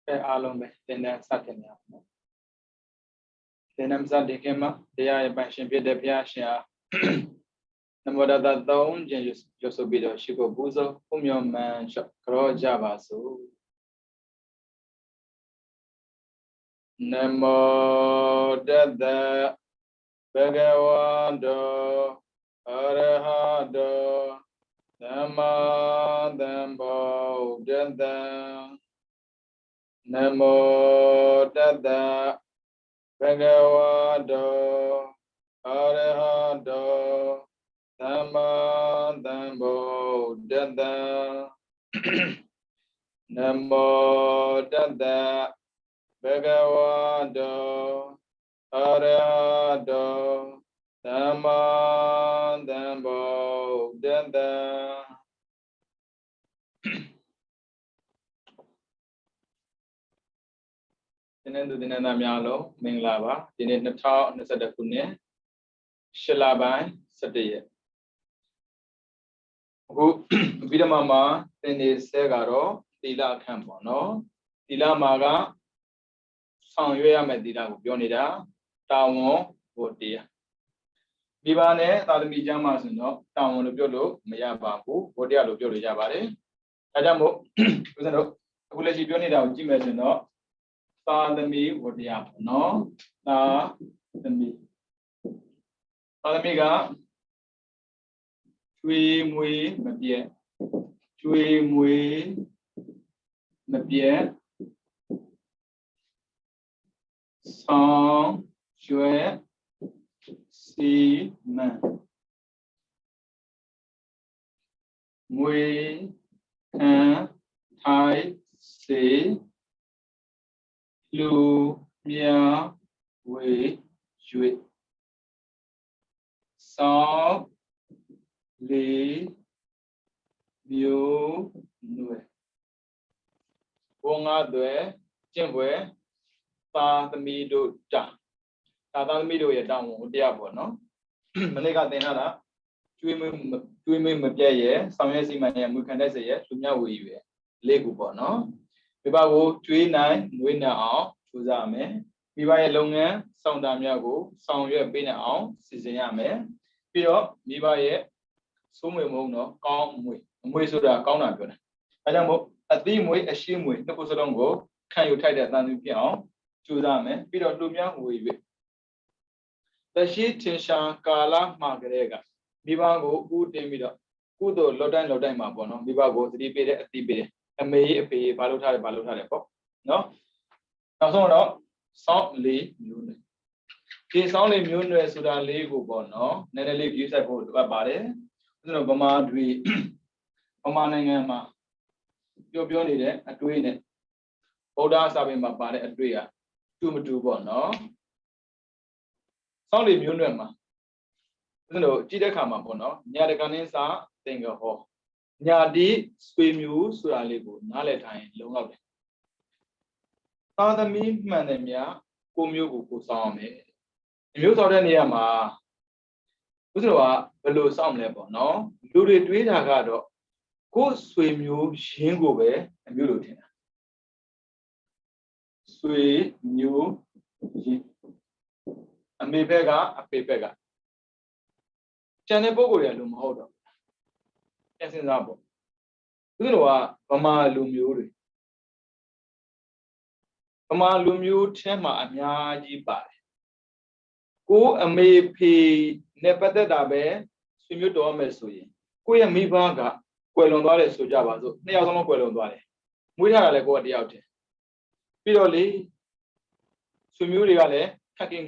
along then certain then I'm starting came up they are passion be the piasha number that down just be the shiko buzo your man crow java so namo dada Bhagavado Arahado Namadambo Dada Namo Dada Bhagavado Arahado Namadambo Dada Namo Dada Bhagavado Arahado Namadambo Dada Dinendu dinena myalo minglaba dine 2021ခုနှစ်8လပိုင်း17ရက်အခုဗီဒီယိုမှာသင်နေဆဲကတော့သီလအခန့်ပေါ့နော်သီလမှာကဆောင်ရွက်ရမယ့်သီလကိုပြောနေတာတာဝန်ဝတ္တရားမိဘနဲ့သာသမီကျမ်းမှာဆိုတော့တာဝန်လို့ပြောလို့မရပါဘူးဝတ္တရားလို့ပြောလို့ရပါတယ်ဒါကြောင့်မို့ဦးဇင်းတို့အခုလက်ရှိပြောနေတာကိုကြည့်မယ်ဆိုတော့သာသမီဝတ္တရားပေါ့နော်သာသမီကကျွေးမွေးမပြတ်ကျွေးမွေးမပြတ်ဆောင်ရွက်စီမံငွေခံထိုက်စေလူမြဝေ၍စောင်းလေးမျိုးနွယ်ဘုံငါတွေကျင့်ပွဲသာသမီတို့တာသာသမီတို့ရဲ့တောင်းဝန်တရားပေါ့နော်မနေ့ကသင်ထားတာကျွေးမွေးမပြတ်ရဲ့ဆောင်ရွက်စီမံရဲ့မွေခံတဲ့စေရဲ့လူမြဝေယူရဲ့လေးခုပေါ့နော်မိဘကိုကျွေးနိုင်မွေးနိုင်အောင်ကြိုးစားရမယ်မိဘရဲ့လုပ်ငန်းဆောင်တာများကိုဆောင်ရွက်ပေးနိုင်အောင်စီစဉ်ရမယ်ပြီးတော့မိဘရဲ့စိုးမွေမဟုတ်တော့ကောင်းမွေအမွေဆိုတာကောင်းတာပြောတယ်အဲကြောင့်မို့အသိမွေအရှိမွေနှစ်ခုစလုံးကိုခံယူထိုက်တဲ့တန်သူဖြစ်အောင်ကြိုးစားမယ်ပြီးတော့လူများဝေ၍တရှိထင်ရှားကာလမှာကလေးကမိဘကိုဥတင်ပြီးတော့ကုသိုလ်လောတိုင်းမှာပေါ့နော်မိဘကိုသတိပေးတဲ့အသိပေးတဲ့အမေအဖေဘာလို့ထားတယ်ပေါ့နော်နောက်ဆုံးတော့စောင်းလေးမျိုးနွယ်ဒီစောင်းလေးမျိုးနွယ်ဆိုတာလေးကိုပေါ့နော်နည်းနည်းလေး view ဆိုင်ဖို့လိုအပ်ပါတယ်ဥစ္စာဗမာနိုင်ငံမှာပြောနေတဲ့အတွေ့နဲ့ဗုဒ္ဓစာပေမှာပါတဲ့အတွေ့ကတူမတူပေါ့နော်စောင်းလေးမျိုးနွယ်မှာဥစ္စာတို့ကြည့်တဲ့အခါမှာပေါ့နော်ညာတကနင်းစာသင်္ကဟောညာတိဆွေမျိုးဆိုတာလေးကိုနားလည်ထားရင်လုံလောက်တယ်သာသမီမှန်တယ်များကိုမျိုးကိုကိုစောင်းအောင်မယ်ဒီမျိုးစောင်းတဲ့နေရာမှာဥစ္စာကဘယ်လိုစောင့်မလဲပေါ့နော်လူတွေတွေးတာကတော့ကိုယ်ဆွေမျိုးရင်းကိုပဲအမျိုးလို့ထင်တာဆွေမျိုးရင်းအမေဘက်ကအဖေဘက်ကကျန်တဲ့ပုဂ္ဂိုလ်တွေကလူမဟုတ်တော့ပြန်စဉ်းစားပေါ့ဥစ္စာကဗမာလူမျိုးတွေဗမာလူမျိုးထဲမှာအများကြီးပါတယ်ကိုအမေဖေနဲ့ပတ်သက်တာပဲဆွေမျိုးတော်မယ်ဆိုရင်ကိုရဲ့မိဘကကွယ်လွန်သွားတယ်ဆိုကြပါစို့နှစ်ယောက်လုံးကွယ်လွန်သွားတယ်မွေးထားတာလည်းကိုကတယောက်တည်းပြီးတော့လေဆွေမျိုးတွေကလည်းခက်ခင်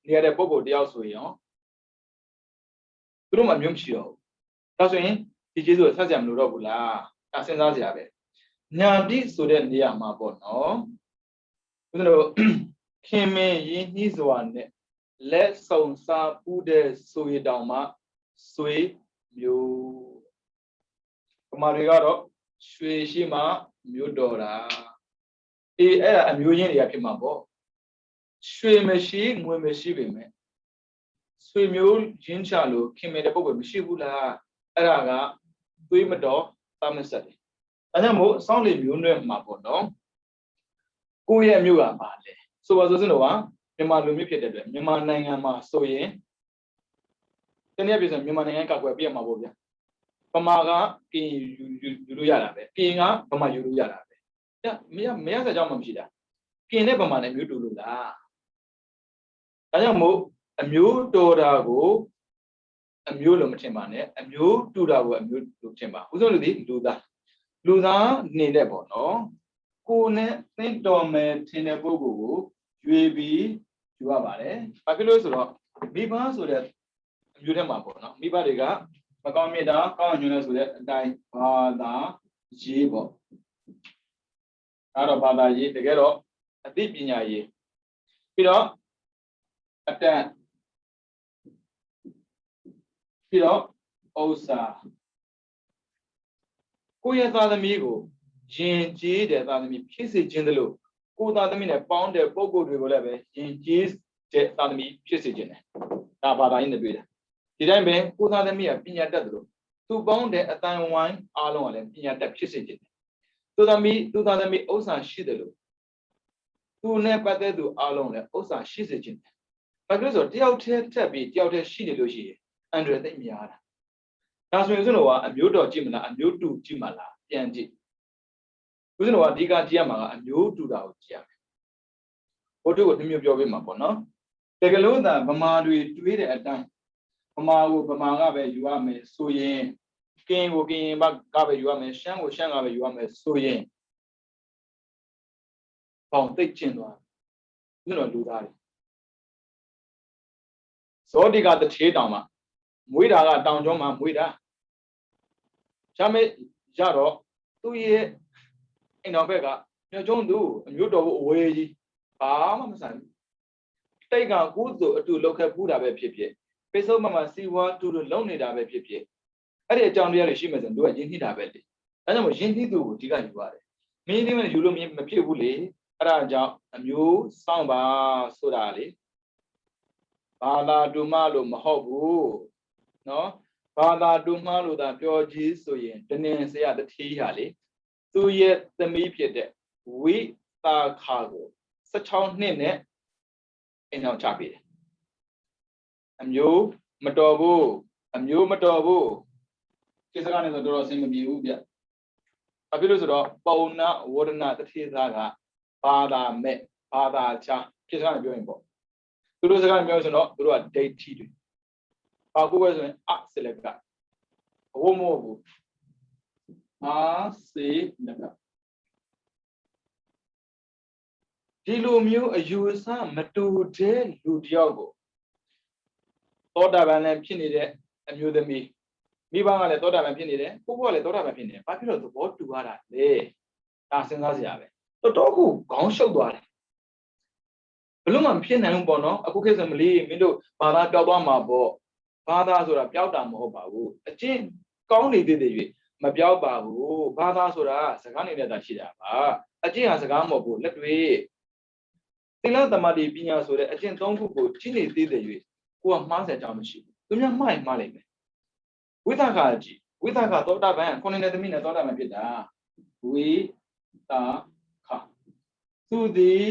နေရတဲ့ပုံကိုတယောက်ဆိုရင်ရောသူတို့မှမျိုးမရှိတော့ဘူးဒါဆိုရင်ဒီကျေးဇူးကိုဆက်ကြမလို့တော့ဘူးလားဒါစဉ်းစားစရာပဲညာတိဆိုတဲ့နေရာမှာပေါ့နော်ဘုရားတို့ခင်မင်းရင်းနှီးစွာနဲ့လက်ဆုံစားပူးတဲ့ဆိုရတောင်မှဆွေမျိုးပမာတွေကတော့ရွှေရှိမှမျိုးတော်တာအဲ့ဒါအမျိုးရင်းတွေကဖြစ်မှာပေါ့ရွှေမရှိငွေမရှိပေမဲ့ဆွေမျိုးရင်းချလို့ခင်မင်တဲ့ပုဂ္ဂိုလ်မရှိဘူးလားအဲ့ဒါကတွေးမတော်သမဆက်တယ်ဒါကြောင့်မို့စောင်းလေမျိုးနွယ်မှာပေါ့နော် ကိုယ့်ရဲ့မြို့ကပါလေဆိုပါဆိုစင်တော့ကမြန်မာလူမျိုးဖြစ်တဲ့အတွက်မြန်မာနိုင်ငံမှာဆိုရင်တနည်းပြဆိုမြန်မာနိုင်ငံကကွယ်ပြရမှာပေါ့ဗျာဗမာကကင်ယူလို့ရတာပဲကင်ကဗမာယူလို့ရတာပဲမရစကြောင်းမှမရှိတာကင်နဲ့ဗမာနဲ့မျိုးတူလို့လားဒါကြောင့်မို့အမျိုးတော်တာကိုအမျိုးလို့မထင်ပါနဲ့အမျိုးတူတာကိုအမျိုးလို့ထင်ပါဥဆုံးလူဒီလူသားနေတဲ့ပေါ့နော်ကိုနဲ့သင်တော်မယ်ထင်တဲ့ပုဂ္ဂိုလ်ကိုရွေးပြီးယူရပါတယ်ဘာဖြစ်လို့ဆိုတော့မိဘဆိုတဲ့အမျိုးထဲမှာပေါ့နော်မိဘတွေကမကောင်းမြတ်တာကောင်းညွှန်လဲဆိုတဲ့အတိုင်းဘာသာရေးပေါ့အဲ့တော့ဘာသာရေးတကယ်တော့အသိပညာရေးပြီးတော့အတန်ပြီးတော့ဥစ္စာကိုယ့်ရဲ့သားသမီးကိုယဉ်ကျေးတဲ့သားသမီးဖြစ်စေခြင်းတလို့ကိုယ်သားသမီးနဲ့ပေါင်းတဲ့ပုံကိုယ်တွေကိုလည်းပဲယဉ်ကျေးတဲ့သားသမီးဖြစ်စေခြင်းတယ်ဒါဘာသာရေးနဲ့တွေ့တယ်ဒီတိုင်းပဲကိုယ်သားသမီးကပညာတတ်တယ်လို့သူပေါင်းတဲ့အတိုင်းဝိုင်းအားလုံးကလည်းပညာတတ်ဖြစ်စေခြင်းတယ်သူသားသမီးဥစ္စာရှိတယ်လို့သူနဲ့ပတ်သက်သူအားလုံးလည်းဥစ္စာရှိစေခြင်းတယ်ဘာလို့ဆိုတော့တယောက်တည်းထက်ပြီးတယောက်တည်းရှိနေလို့ရှိရင်အန်ဒရသိများတာဒါဆိုရင်ဆိုတော့အမျိုးတော်ကြည့်မလားအမျိုးတူကြည့်မလားပြန်ကြည့်ဦးဇင်းတော်ကအဓိကကြည့်ရမှာကအမျိုးတူတာကိုကြည့်ရမယ်ဘုဒ္ဓကိုမျိုးပြောပေးမှာပေါ့နော်တကယ်လို့သာဗမာတွေတွေးတဲ့အတိုင်းဗမာကိုဗမာကပဲယူရမယ်ဆိုရင်ကင်းကိုကင်းဘကပဲယူရမယ်ရှမ်းကိုရှမ်းကပဲယူရမယ်ဆိုရင်ပေါင်သိပ်ကျင်သွားဦးဇင်းတော်လူသားတွေဇောတိကတထေးတောင်မှာမွေးတာကတောင်ကျောင်းမှာမွေးတာရမယ်ရတော့သူ့ရဲ့အိမ်တော်ဘက်ကညကျုံးသူအမျိုးတော်ကိုအဝေးကြီးဘာမှမဆိုင်ဘူးတိတ်ကကုသိုလ်အတူလောက်ခဲ့ပူးတာပဲဖြစ်ဖြစ်ပိစုံမစီဝါတူလုံနေတာပဲဖြစ်ဖြစ်အဲ့ဒီအကြောင်းတရားတွေရှိမှဆိုတို့ကယဉ်နှိတာပဲလေဒါကြောင့်မို့ယဉ်နှိသူကိုအဓိကယူရတယ်မင်းသေးမယူလို့မဖြစ်ဘူးလေအဲ့ဒါကြောင့်အမျိုးစောင့်ပါဆိုတာလေဘာသာတူမလို့မဟုတ်ဘူးနော်ဘာသာတူမလို့သာပြောကြီးဆိုရင်တနင်ဆရာတတိဟာလေသူရဲ့သမီးဖြစ်တဲ့ဝိတာခါကို16နှစ်နဲ့အိမ်အောင်ချပေးတယ်အမျိုးမတော်ဘူးအမျိုးမတော်ဘူးကိစ္စကနေဆိုတော့အဆင်မပြေဘူးဗျဘာဖြစ်လို့ဆိုတော့ပုံနာဝရဏတတိသားကဘာသာမဲ့ဘာသာချကိစ္စကနေပြောရင်ပေါ့သူတို့စကားပြောဆိုတော့သူတို့ကဒိဋ္ဌိတွေဘာကိုပဲဆိုရင်အစလကဘဝမောဘူးအာစေလကဒီလိုမျိုးအယူအဆမတူတဲ့လူတယောက်ကိုသောတာပန်လည်းဖြစ်နေတဲ့အမျိုးသမီးမိဘကလည်းသောတာပန်ဖြစ်နေတယ်ကိုယ့်ဘဝလည်းသောတာပန်ဖြစ်နေတယ်ဘာဖြစ်လို့သဘောတူရတာလဲဒါစဉ်းစားစရာပဲတော်ခုခေါင်းရှုပ်သွားတယ်ဘလို့မှမဖြစ်နိုင်ဘူးပေါ့နော်အခုခေတ်စမလေးမင်းတို့ဘာသာပျောက်သွားမှာပေါ့ဘာသာဆိုတာပျောက်တာမဟုတ်ပါဘူးအကျင့်ကောင်းနေသေးတယ်၍မပျောက်ပါဘူးဘာသာဆိုတာစကားနေတဲ့တာရှိတာပါအကျင့်ဟာစကားမဟုတ်ဘူးလက်တွေ့သီလသမာဓိပညာဆိုတဲ့အကျင့်၃ခုကိုကြည့်နေသေးတယ်၍ကိုကမှားစရာအကြောင်းမရှိဘူးသူများမှားရင်မှားလိမ့်မယ်ဝိသခာကြည့်ဝိသခာသောတာပန်ခုနှစ်သမီးနဲ့သောတာပန်ဖြစ်တာဝိတာခာသူသည်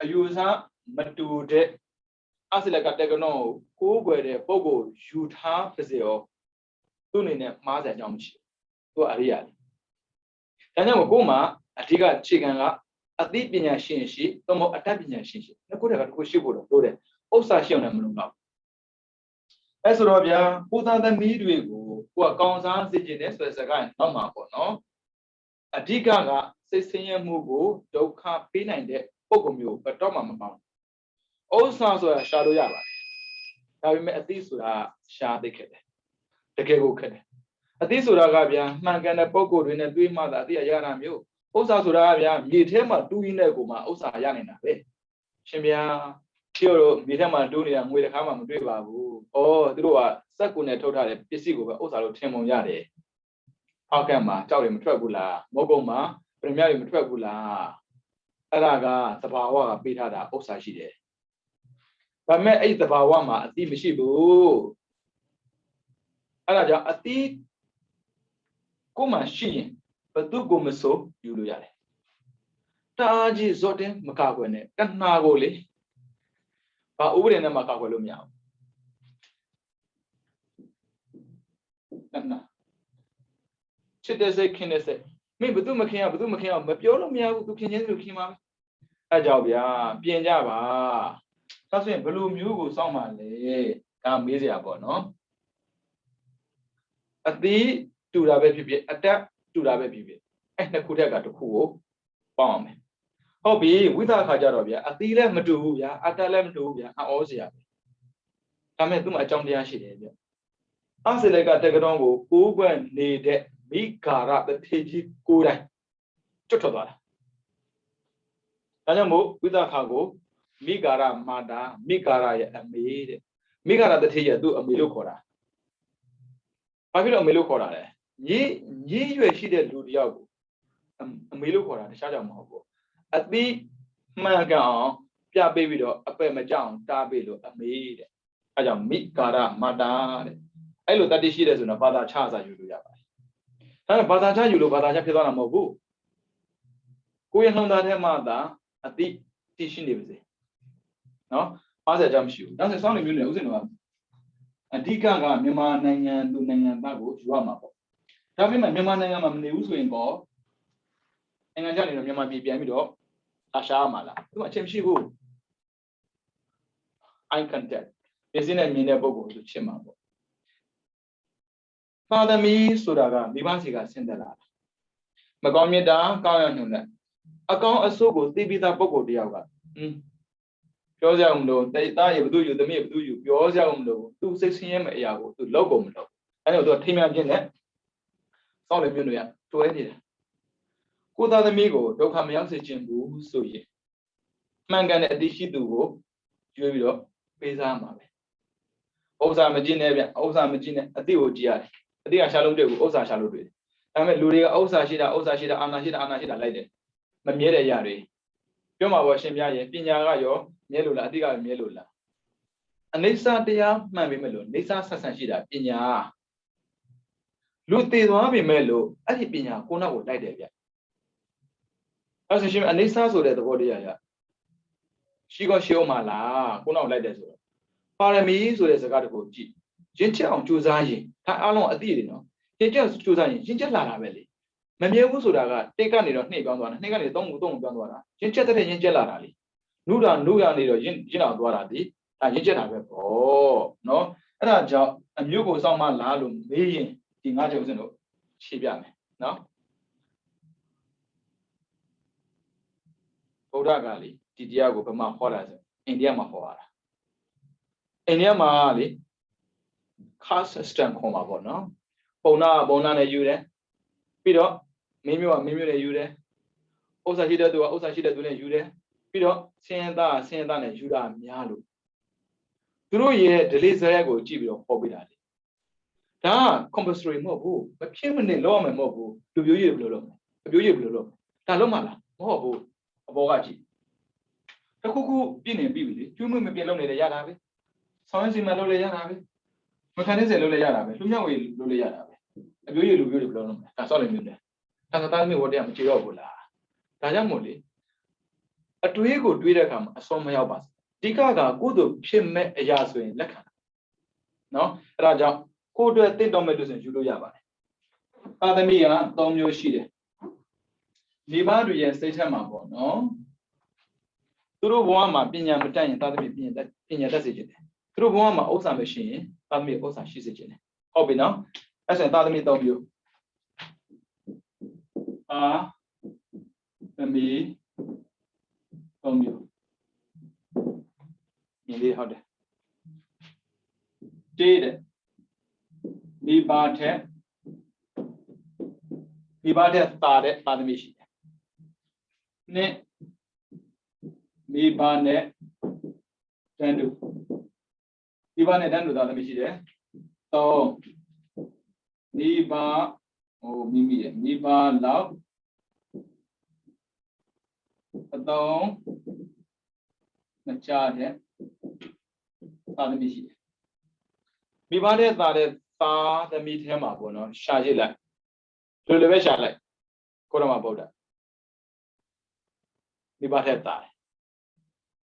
အယူအဆမတူတဲ့အစလကတက္ကနောကိုးကွယ်တဲ့ပုဂ္ဂိုလ်ယူထားပါစေရောသူ့အနေနဲ့မှားစရာအကြောင်းမရှိဘူးသူအရိယာလေဒါကြောင့်ကိုမှအဓိကခြေခံကအသိပညာရှင်ရှိသို့မဟုတ်အတတ်ပညာရှင်ရှိနှစ်ခုတည်းကတစ်ခုရှိဖို့တော့လိုတယ်ဥစ္စာရှိအောင်လည်းမလုပ်တော့အဲဆိုတော့ဗျာကိုသားသမီးတွေကိုကိုကကောင်းစားစေခြင်းနဲ့ဆိုတဲ့စကားနောက်မှာပေါ့နော်အဓိကစိတ်ဆင်းရဲမှုကိုဒုက္ခပေးနိုင်တဲ့ပုံကမျိုးဘယ်တော့မှမပေါင်းဥစ္စာဆိုတာရှာလို့ရပါတယ်ဒါပေမဲ့အသိဆိုတာရှာသိခဲ့တယ်တကယ်ကိုခက်တယ်အသိဆိုတာကဗျာမှန်ကန်တဲ့ပုံကိုယ်တွေနဲ့တွေးမှသာအသိရတာမျိုးဥစ္စာဆိုတာကဗျာမြေထဲမှာတူးရင်းတဲ့ကိုမှဥစ္စာရနေတာပဲရှင်ဗျာတို့မြေထဲမှာတူးနေတာငွေတစ်ခါမှမတွေ့ပါဘူးဩသူတို့ကစက်ကူနဲ့ထုတ်ထားတဲ့ပစ္စည်းကိုပဲဥစ္စာလို့ထင်ပုံရတယ်အောက်ကမှာကြောက်တွေမထွက်ဘူးလားမုတ်ကုံမှာပရမတွေမထွက်ဘူးလားအဲ့ဒါကသဘာဝကပေးထားတာဥစ္စာရှိတယ်ဒါပေမဲ့အဲ့သဘာဝမှာအတိမရှိဘူးအဲ့ဒါကြောင့်အတိကိုမှရှိရင်ဘသူကိုမဆိုယူလို့ရတယ် တာကြီးဇော့တင်မကကွယ်နဲ့တဏှာကိုလေဘာဥပဒေနဲ့မှကကွယ်လို့မရဘူးတဏှာချစ်တဲ့စိတ်ခင်တဲ့စိတ်မင်းဘသူမခင်အောင်မပြောလို့မရဘူးသူခင်ချင်းသူခင်ပါပဲအဲကြောင့်ဗျာပြင်ကြပါဒါဆိုရင်ဘယ်လိုမျိုးကိုစောင့်ပါလဲဒါမေးစရာပေါ့နော်အသီးတူတာပဲဖြစ်ဖြစ်အတက်တူတာပဲဖြစ်ဖြစ်အဲ့နှစ်ခုတက်ကတစ်ခုကိုပေါင်းအောင်မယ်ဟုတ်ပြီဝိသခါကြတော့ဗျာအသီးလည်းမတူဘူးဗျာအတက်လည်းမတူဘူးဗျာအောစရာပဲဒါမဲ့သူ့မှာအကြောင်းတရားရှိတယ်ဗျအစလေကတက္ကတော်ကိုကိုးကွယ်နေတဲ့မိဂါရတထေကြီးကိုယ်တိုင်ကျွတ်ထွက်သွားတာဒါကြောင့်မို့ဝိသခါကိုမိဂါရမာတာမိဂါရရဲ့အမေတဲ့မိဂါရတထေရဲ့သူ့အမေလို့ခေါ်တာဘာဖြစ်လို့အမေလို့ခေါ်တာလဲညီရွယ်ရှိတဲ့လူတယောက်ကိုအမေလို့ခေါ်တာတခြားကြောင့်မဟုတ်ဘူးအသီးမှန်ကန်အောင်ပြပေးပြီးတော့အပယ်မကြောက်တားပေးလို့အမေတဲ့အဲကြောင့်မိဂါရမာတာတဲ့အဲ့လိုတတိရှိတယ်ဆိုတော့ဘာသာခြားစာယူလို့ရပါတယ်ဒါပေမဲ့ဘာသာခြားယူလို့ဘာသာခြားဖြစ်သွားတာမဟုတ်ဘူးကိုယ့်ရဲ့နှလုံးသားထဲမှာသာအသီးတည်ရှိနေပါစေနော်အားစရာကြောင့်မရှိဘူးနောက်ဆက်ဆောင်းနေမျိုးနဲ့ဥစဉ်တော့အဓိကကမြန်မာနိုင်ငံသူနိုင်ငံသားကိုယူရမှာပေါ့ဒါပေမဲ့မြန်မာနိုင်ငံမှာမနေဘူးဆိုရင်တော့နိုင်ငံခြားနေတော့မြန်မာပြည်ပြန်ပြီးတော့အရှားမှာလားသူကအချိန်မရှိဘူး eye contact ပြည့်စည်တဲ့မြင်တဲ့ပုဂ္ဂိုလ်ကိုချစ်မှာပေါ့သာသမီဆိုတာကမိဘစီကဆင်းသက်လာတာမကောင်းမြတ်တာကောင်းရညွှန်တဲ့အကောင်းအဆိုးကိုသိပြီးသားပုဂ္ဂိုလ်တယောက်ကပြောကြအောင်လို့တိတ်သားရဘသူယူသမီးဘသူယူပြောကြအောင်လို့သူစိတ်ဆင်းရဲမဲ့အရာကိုသူလောက်ကုန်မလို့အဲဒါတော့ထိမှန်ပြင်းနဲ့စောင့်နေပြလို့ရတွဲနေတယ်ကိုသားသမီးကိုဒုက္ခမရောက်စေခြင်းဘူးဆိုရင်မှန်ကန်တဲ့အတိရှိသူကိုကျွေးပြီးတော့ပေးစားမှာပဲဥစ္စာမကြည့်နဲ့ဗျဥစ္စာမကြည့်နဲ့အတိကိုကြည့်ရတယ်အတိကရှာလို့တွေ့ဘူးဥစ္စာရှာလို့တွေ့တယ်ဒါပေမဲ့လူတွေကဥစ္စာရှိတာအာနာရှိတာလိုက်တယ်မမြဲတဲ့အရာတွေပြောမှာပေါ့ရှင်ပြရဲ့ပညာကရောမြဲလို့လားအတိကမြဲလို့လားအနိစ္စတရားမှန်ပြီမဲ့လို့နေစာဆက်ဆံရှိတာပညာလူတည်သွားပြီမဲ့လို့အဲ့ဒီပညာကိုနောက်ကိုလိုက်တယ်ဗျအဲ့ဆိုရှင်အနိစ္စဆိုတဲ့သဘောတရားရရှိကောရှိအောင်မလားကိုနောက်လိုက်တယ်ဆိုတော့ပါရမီဆိုတဲ့စကားတခုကြည့်ရင့်ချက်အောင်ကြိုးစားရင်ဒါအားလုံးအတိတွေနော်ရင့်ချက်ကြိုးစားရင်ရင့်ချက်လာတာပဲလေမမြဲဘူးဆိုတာကတိတ်ကနေတော့နှိပ်ပြောင်းသွားတာနှိပ်ကနေ3ခုပြောင်းသွားတာရင့်ချက်တဲ့ရင့်ချက်လာတာလေနုရနေတော့ရင့်အောင်သွားတာဒီဒါရင့်ချက်တာပဲပေါ့နော်အဲ့ဒါကြောင့်အမျိုးကိုစောင့်မလားလို့မေးရင်ဒီငါးချက်ဥစဉ်တို့ဖြေပြမယ်နော်ဗုဒ္ဓကလေဒီတရားကိုဘယ်မှာဟောတာဆိုအိန္ဒိယမှာဟောတာအိန္ဒိယမှာလေ caste system ခေါ်မှာပေါ့နော်ပုံနာနဲ့ယူတယ်ပြီးတော့မင်းမျိုးကမင်းမျိုးနဲ့ယူတယ်ဥစ္စာရှိတဲ့သူကဥစ္စာရှိတဲ့သူနဲ့ယူတယ်ပြီးတော့ဆင်းရဲသားနဲ့ယူတာများလို့သူတို့ရဲ့ delay ဇရက်ကိုကြည့်ပြီးတော့ဟောပေးတာလေဒါက compulsory မဟုတ်ဘူးမဖြစ်မနေလောက်ရမယ်မဟုတ်ဘူးလူမျိုးကြီးဘယ်လိုလုပ်မလဲအမျိုးကြီးဘယ်လိုလုပ်ဒါလုံးမလားမဟုတ်ဘူးအပေါ်ကကြည့်တစ်ခုခုပြည့်နေပြီလေကျွေးမွေးမပြည့်လုံးနေတယ်ရတာပဲဆောင်းရင်းစီမလုပ်လေရတာပဲမခံနေစေလုပ်လေရတာပဲလူမြောက်ဝေလုပ်လေရတာပဲအမျိုးကြီးလူမျိုးတွေဘယ်လိုလုပ်မလဲဒါဆောက်နေမျိုးတယ်ဒါကသားမျိုးဝတ်တရားမကြည့်တော့ဘူးလားဒါကြောင့်မို့လေအတွေးကိုတွေးတဲ့အခါမှာအစွန်မရောက်ပါဘူးအဓိကကကိုယ်တို့ဖြစ်မဲ့အရာဆိုရင်လက်ခံတာနော်အဲ့ဒါကြောင့်ကိုယ်အတွက်တင့်တော်မဲ့လို့ဆိုရင်ယူလို့ရပါတယ်သာသမီက3မျိုးရှိတယ်မိဘတွေရဲ့စိတ်ထက်မှာပေါ့နော်သူတို့ဘဝမှာပညာမတတ်ရင်သာသမီပညာတတ်စေခြင်းတယ်သူတို့ဘဝမှာဥစ္စာမရှိရင်သာသမီဥစ္စာရှိစေခြင်းတယ်ဟုတ်ပြီနော်အဲ့ဆိုရင်သာသမီ3မျိုးသမီ3မျိုးမြင်လေးဟုတ်တယ်တေးတဲ့မိဘထက်တာတဲ့သာသမီရှိတယ်နှစ်မိဘနဲ့တန်းတူသာသမီရှိတယ်3မိဘမိဘလောက်အသုံးမချတဲ့သာသမီရှိတယ်မိဘတဲ့တာတဲ့သာသမီထဲမှာပေါ့နော်ရှာကြည့်လိုက်လူလည်းပဲရှာလိုက်ကိုရမဗုဒ္ဓ မိဘထက်သားတယ်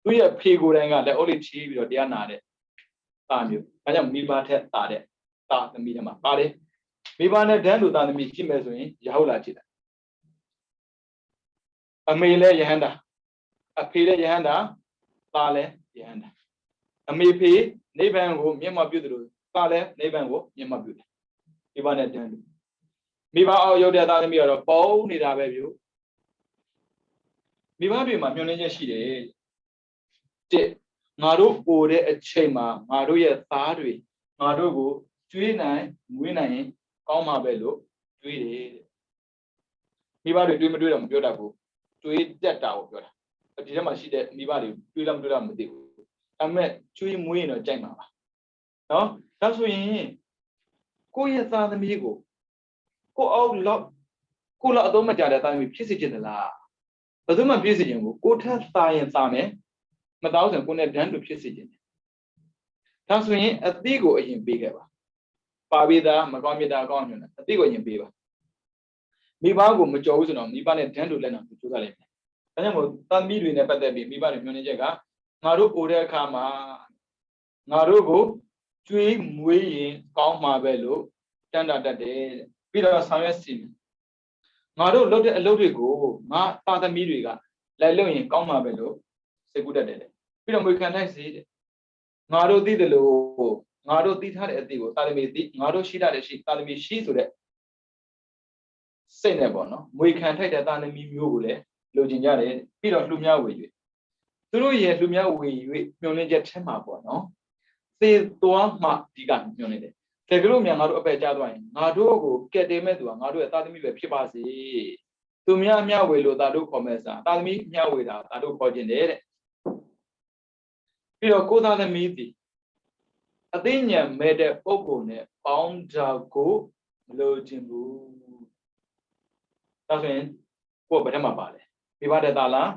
သူရဲ့ဖေကိုယ်တိုင်ကလည်းအုတ်လေးချီးပြီးတော့တရားနာတဲ့သားမျိုးဒါကြောင့်မိဘထက်သားတဲ့သားသမီးတွေမှာပါတယ်မိဘနဲ့တန်းတူသားသမီးရှိမယ်ဆိုရင်ရဟုတ်လားကြည့်တယ်အမေလည်းယဟန္တာအဖေလည်းယဟန္တာသားလည်းယဟန္တာအမေဖေနိဗ္ဗာန်ကိုမျက်မှောက်ပြုတယ်လို့သားလည်းနိဗ္ဗာန်ကိုမျက်မှောက်ပြုတယ်မိဘနဲ့တန်းတူမိဘအောက်ရောက်တဲ့သားသမီးကတော့ပုံနေတာပဲပြုမိဘတွေမှာညှို့နှင်းချက်ရှိတယ်တဲ့ငါတို့ပိုတဲ့အချိန်မှာငါတို့ရဲ့သားတွေငါတို့ကိုကျွေးနိုင်မွေးနိုင်ရင်ကောင်းမှာပဲလို့တွေးတယ်တဲ့မိဘတွေတွေးမတွေးတော့မပြောတတ်ဘူးတွေးတတ်တာကိုပြောတာဒီထဲမှာရှိတဲ့မိဘတွေတွေးလားမတွေးလားမသိဘူးဒါပေမဲ့ကျွေးမွေးရင်တော့ကြိုက်မှာပါနော်ဒါဆိုရင်ကိုယ့်ရဲ့သားသမီးကိုကိုယ့်အောက်လောက်ကိုယ့်လောက်အသုံးမကျတဲ့သားသမီးဖြစ်စေချင်သလားဘယ်သူမှဖြစ်စေချင်ဘူးကိုယ့်ထက်သားရင်သားမယ်မတောင်းစံကိုယ်နဲ့တန်းတူဖြစ်စေချင်တယ်ဒါဆိုရင်အသိကိုအရင်ပေးခဲ့ပါပေးတာမကောင်းမြတ်တာကောင်းညွှန်တာအသိကိုအရင်ပေးပါမိဘကိုမကြော်ဘူးဆိုတော့မိဘနဲ့တန်းတူလက်နာကိုကြိုးစားလိုက်မယ်ဒါကြောင့်မို့သားသမီးတွေနဲ့ပတ်သက်ပြီးမိဘတွေညွှန်နေချက်ကငါတို့ပို့တဲ့အခါမှာငါတို့ကိုကျွေးမွေးရင်ကောင်းမှာပဲလို့တန်တာတတ်တယ်ပြီးတော့ဆောင်ရွက်စီငါတို့လုပ်တဲ့အလုပ်တွေကိုငါသားသမီးတွေကလိုက်လုပ်ရင်ကောင်းမှာပဲလို့စိတ်ကူးတတ်တယ်ပြီးတော့မွေခံထိုက်စေတဲ့ငါတို့သိတယ်လို့ငါတို့သိထားတဲ့အသည့်ကိုသားသမီးသိငါတို့ရှိတတ်တဲ့ရှိသားသမီးရှိဆိုတဲ့စိတ်နဲ့ပေါ့နော်မွေခံထိုက်တဲ့သားသမီးမျိုးကိုလည်းလိုချင်ကြတယ်ပြီးတော့လှူများဝေ၍သူတို့ရဲ့လှူများဝေ၍ညှို့နှင်းချက်ထဲမှာပေါ့နော်သေသွားမှဒီကညှို့နေတယ်တကယ်လို့များငါတို့အပယ်ကျသွားရင်ငါတို့ကိုကက်တယ်မဲ့သူကငါတို့ရဲ့သားသမီးပဲဖြစ်ပါစေသူများမျှဝေလို့သားတို့ခေါ်မဲ့စားသားသမီးမျှဝေတာသားတို့ခေါ်ခြင်းတယ်တဲ့ပြီးတော့ကိုသားသမီးဒီအသိဉာဏ်မဲ့တဲ့ပုဂ္ဂိုလ်နဲ့ပေါင်းတာကိုမလိုချင်ဘူးဒါဆိုရင်ကိုယ်ဘယ်ထဲမှာပါလဲမိဘတဲ့သားလား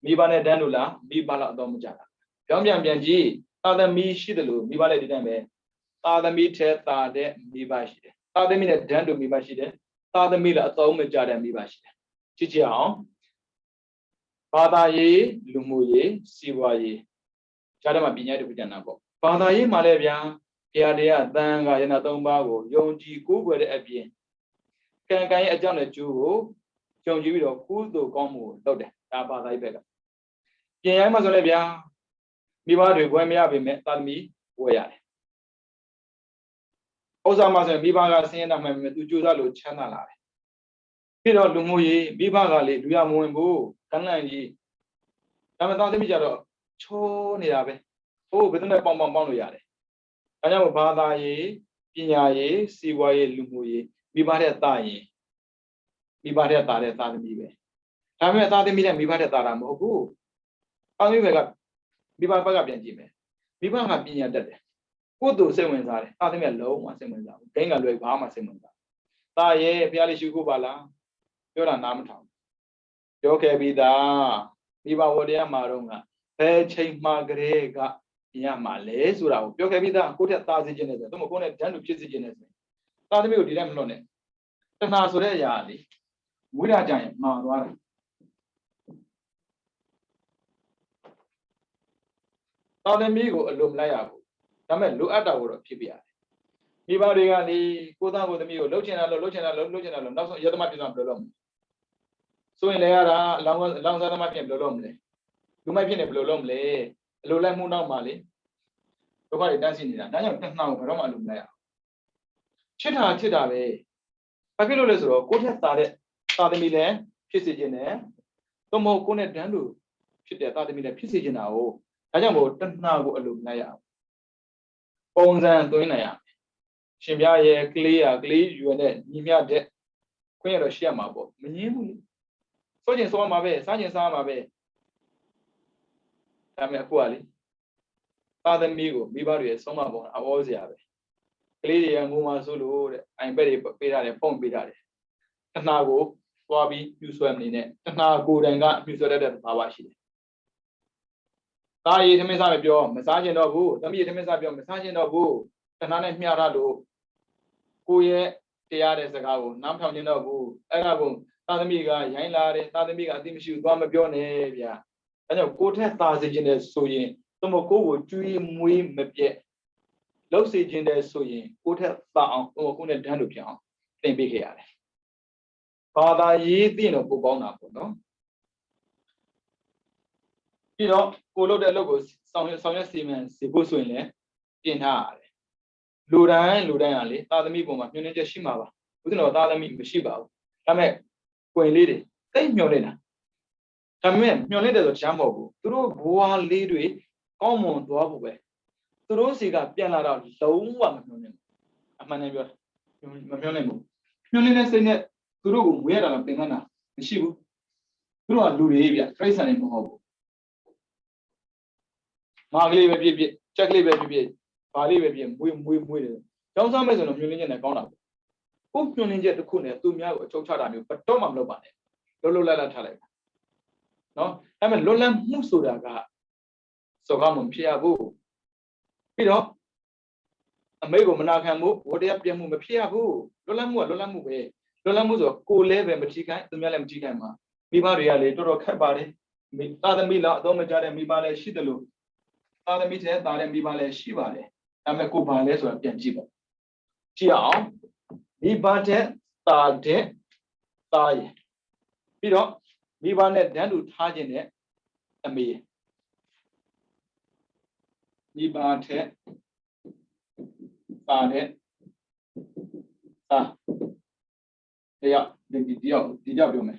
မိဘနဲ့တန်းလို့လားမိဘလောက်အတော့မကြတာပြောင်းပြန်ကြည့်သားသမီးရှိတယ်လို့မိဘလည်းဒီတိုင်းပဲသားသမီးထဲသားတဲ့မိဘရှိတယ်သားသမီးနဲ့တန်းတူမိဘရှိတယ်သားသမီးလည်းအတော့မကြတဲ့မိဘရှိတယ်ကြည့်ကြအောင်ဘာသာရေးလူမှုရေးစီးပွားရေးခြားတယ်မှာပညာတစ်ခုကျန်တာပေါ့ဘာသာရေးမှာလည်းဗျာဘုရားတရားသံဃာယနာ၃ပါးကိုယုံကြည်ကိုးကွယ်တဲ့အပြင်ကံကံရဲ့အကြောင်းနဲ့ကျိုးကိုယုံကြည်ပြီးတော့ကုသိုလ်ကောင်းမှုကိုလုပ်တယ်ဒါဘာသာရေးဘက်ကပြင်ရိုင်းမှာဆိုလည်းဗျာမိဘတွေဘွယ်မရပေမဲ့သာသမီဘွယ်ရတယ်ဥစ္စာမှာဆိုရင်မိဘကဆင်းရဲတာမှန်ပေမဲ့သူကြိုးစားလို့ချမ်းသာလာတယ်ပြီးတော့လူမှုရေးမိဘကလေလူရမဝင်ဘူးကန်းလန့်ကြီးဒါမှသာသမီကြတော့ချိုးနေတာပဲဟိုဘယ်သူနဲ့ပေါင်းလို့ရတယ်ဒါကြောင့်ဘာသာရေးပညာရေးစီးပွားရေးလူမှုရေးမိဘတဲ့သားရင်မိဘတဲ့သားတဲ့သားသမီးပဲဒါပေမဲ့သားသမီးနဲ့မိဘတဲ့သားတာမဟုတ်ဘူးသားသမီးကမိဘဘက်ကပြန်ကြည့်မယ်မိဘကပညာတတ်တယ်ကိုယ်သူစိတ်ဝင်စားတယ်သားသမီးကလုံးဝစိတ်ဝင်စားဘူးဂိမ်းကလွယ်ဘာမှစိတ်ဝင်စားသားရဲ့ဖျားလေးရှုဖို့ပါလားပြောတာနားမထောင်ပြောခဲ့ပြီးသားမိဘဝတရားမှာတော့ကဘယ်ချိန်မှကလေးကညမှာလဲဆိုတာကိုပြောခဲ့ပြီးသားကိုယ့်တက်သားစီခြင်းနဲ့ဆိုတော့ကိုယ့်နဲ့ဓာတ်လူဖြစ်စီခြင်းနဲ့ဆိုသားသမီးကိုဒီတိုင်းမလွတ်နဲ့တဏှာဆိုတဲ့အရာလေဝိရကြရင်မှာသွားတယ်သားသမီးကိုအလိုမလိုက်ရဘူးဒါပေမဲ့လိုအပ်တာကိုတော့ဖြစ်ပြရတယ်မိဘတွေကလေကိုသားကိုသမီးကိုလှုပ်ချင်တာလှုပ်ချင်တာလှုပ်ချင်တာလှုပ်နောက်ဆုံးရသမားပြသွားဘယ်လိုလုပ်မလဲဆိုရင်လည်းရတာအလောင်းစားသမားဖြစ်ဘယ်လိုလုပ်မလဲလူမိုက်ဖြစ်နေဘယ်လိုလုပ်မလဲအလိုလိုက်မှုနောက်မှာလေဒုက္ခတွေတန်းစီနေတာဒါကြောင့်တဏှာကိုဘယ်တော့မှအလိုမလိုက်ရချစ်တာပဲဘာဖြစ်လို့လဲဆိုတော့ကိုယ့်ထက်သားတဲ့သားသမီးလည်းဖြစ်စေခြင်းနဲ့သို့မဟုတ်ကိုယ့်နဲ့တန်းတူဖြစ်တဲ့သားသမီးလည်းဖြစ်စေခြင်းတာကိုဒါကြောင့်မို့တဏှာကိုအလိုမလိုက်ရပုံစံသွင်းနိုင်ရရှင်ပြရဲ့ကလေးယူနဲ့ညီမျှတဲ့ခွင့်ရတော့ရှိရမှာပေါ့မငင်းဘူးလေစိုးကျင်စိုးမှာပဲစားကျင်စားမှာပဲဒါပေမဲ့အခုကလေသားသမီးကိုမိဘတွေရဲ့ဆုံးမပုံအောစရာပဲကလေးတွေငိုမှဆိုလို့တဲ့အိမ်ဘက်တွေပေးရတယ်ဖုန်းပေးရတယ်တဏှာကိုသွားပြီးပြူဆွဲမနေနဲ့တဏှာကိုယ်တိုင်ကပြူဆွဲတတ်တဲ့ဘာဝရှိတယ်သားရည်ထမင်းစားမပြောမစားကျင်တော့ဘူးသမီးရည်ထမင်းစားပြောမစားကျင်တော့ဘူးတဏှာနဲ့မျှထားလို့ကိုယ့်ရဲ့တရားတဲ့စကားကိုနားထောင်ကျင်တော့ဘူးအဲ့ဒါကိုသ သားသမီးကရိုင်းလာတယ်သားသမီးကအသိမရှိဘူးသွားမပြောနဲ့ဗျာအဲကြောင့်ကိုထက်သားစေခြင်းတဲ့ဆိုရင်သို့မဟုတ်ကိုကျွေးမွေးမပြက်လှုပ်စေခြင်းတဲ့ဆိုရင်ကိုထက်သားအောင်ကိုနဲ့တန်းတူဖြစ်အောင်သင်ပေးခဲ့ရတယ်ဘာသာရေးသိရင်တော့ပိုကောင်းတာပေါ့နော်ပြီးတော့ကိုလုပ်တဲ့အလုပ်ကိုဆောင်ရွက်စီမံစေဖို့ဆိုရင်လည်းပြင်ထားရတယ်လူတိုင်းကလေသားသမီးပုံမှာညှို့နှင်းချက်ရှိမှာပါဥစဉ်တော့သားသမီးမရှိပါဘူးဒါပေမဲ့ကွင်လေးတွေတိတ်ညှို့နေတာဒါပေမဲ့ညှို့နေတယ်ဆိုချမ်းမဟုတ်ဘူးသူတို့ဘဝလေးတွေကောင်းမွန်သွားဖို့ပဲသူတို့စီကပြန်လာတော့လုံးဝမညှို့နေဘူးအမှန်တည်းပြောမညှို့နေဘူးညှို့နေတဲ့စိတ်နဲ့သူတို့ကိုဝေးရတာလည်းပင်မနာမရှိဘူးသူတို့ကလူတွေပြပြိဿာနေမဟုတ်ဘူးမာကလေးပဲဖြစ်ချက်ကလေးပဲဖြစ်ဘာလေးပဲဖြစ်မွေးတယ်ကျောင်းစားမဲ့ဆိုတော့ညှို့နေချက်နဲ့ကောင်းတာပေါ့ကိုညှို့နေချက်တစ်ခုနဲ့သူများကိုအချုပ်ချတာမျိုးဘတော့မှမလုပ်ပါနဲ့လွတ်လပ်ထားလိုက်ပါနော်ဒါပေမဲ့လွတ်လပ်မှုဆိုတာကစောကားမှမဖြစ်ရဘူးပြီးတော့အမိတ်ကိုမနာခံဘူးဝတရားပြတ်မှုမဖြစ်ရဘူးလွတ်လပ်မှုကလွတ်လပ်မှုပဲလွတ်လပ်မှုဆိုတော့ကိုယ်လည်းပဲမထိခိုက်သူများလည်းမထိခိုက်မှာမိဘတွေကလေတော်တော်ခက်ပါတယ်သားသမီးလားအတော့မကြတဲ့မိဘလည်းရှိတယ်လို့သားသမီးတဲ့သားတဲ့မိဘလည်းရှိပါတယ်ဒါပေမဲ့ကိုဘာလဲဆိုတာပြန်ကြည့်ပါကြည့်အောင်မိဘတဲ့သားတဲ့သားရယ်ပြီးတော့မိဘနဲ့တန်းတူထားခြင်းနဲ့အမေမိဘတဲ့သားတဲ့သားတရားဒီကြောက်ပြောမယ်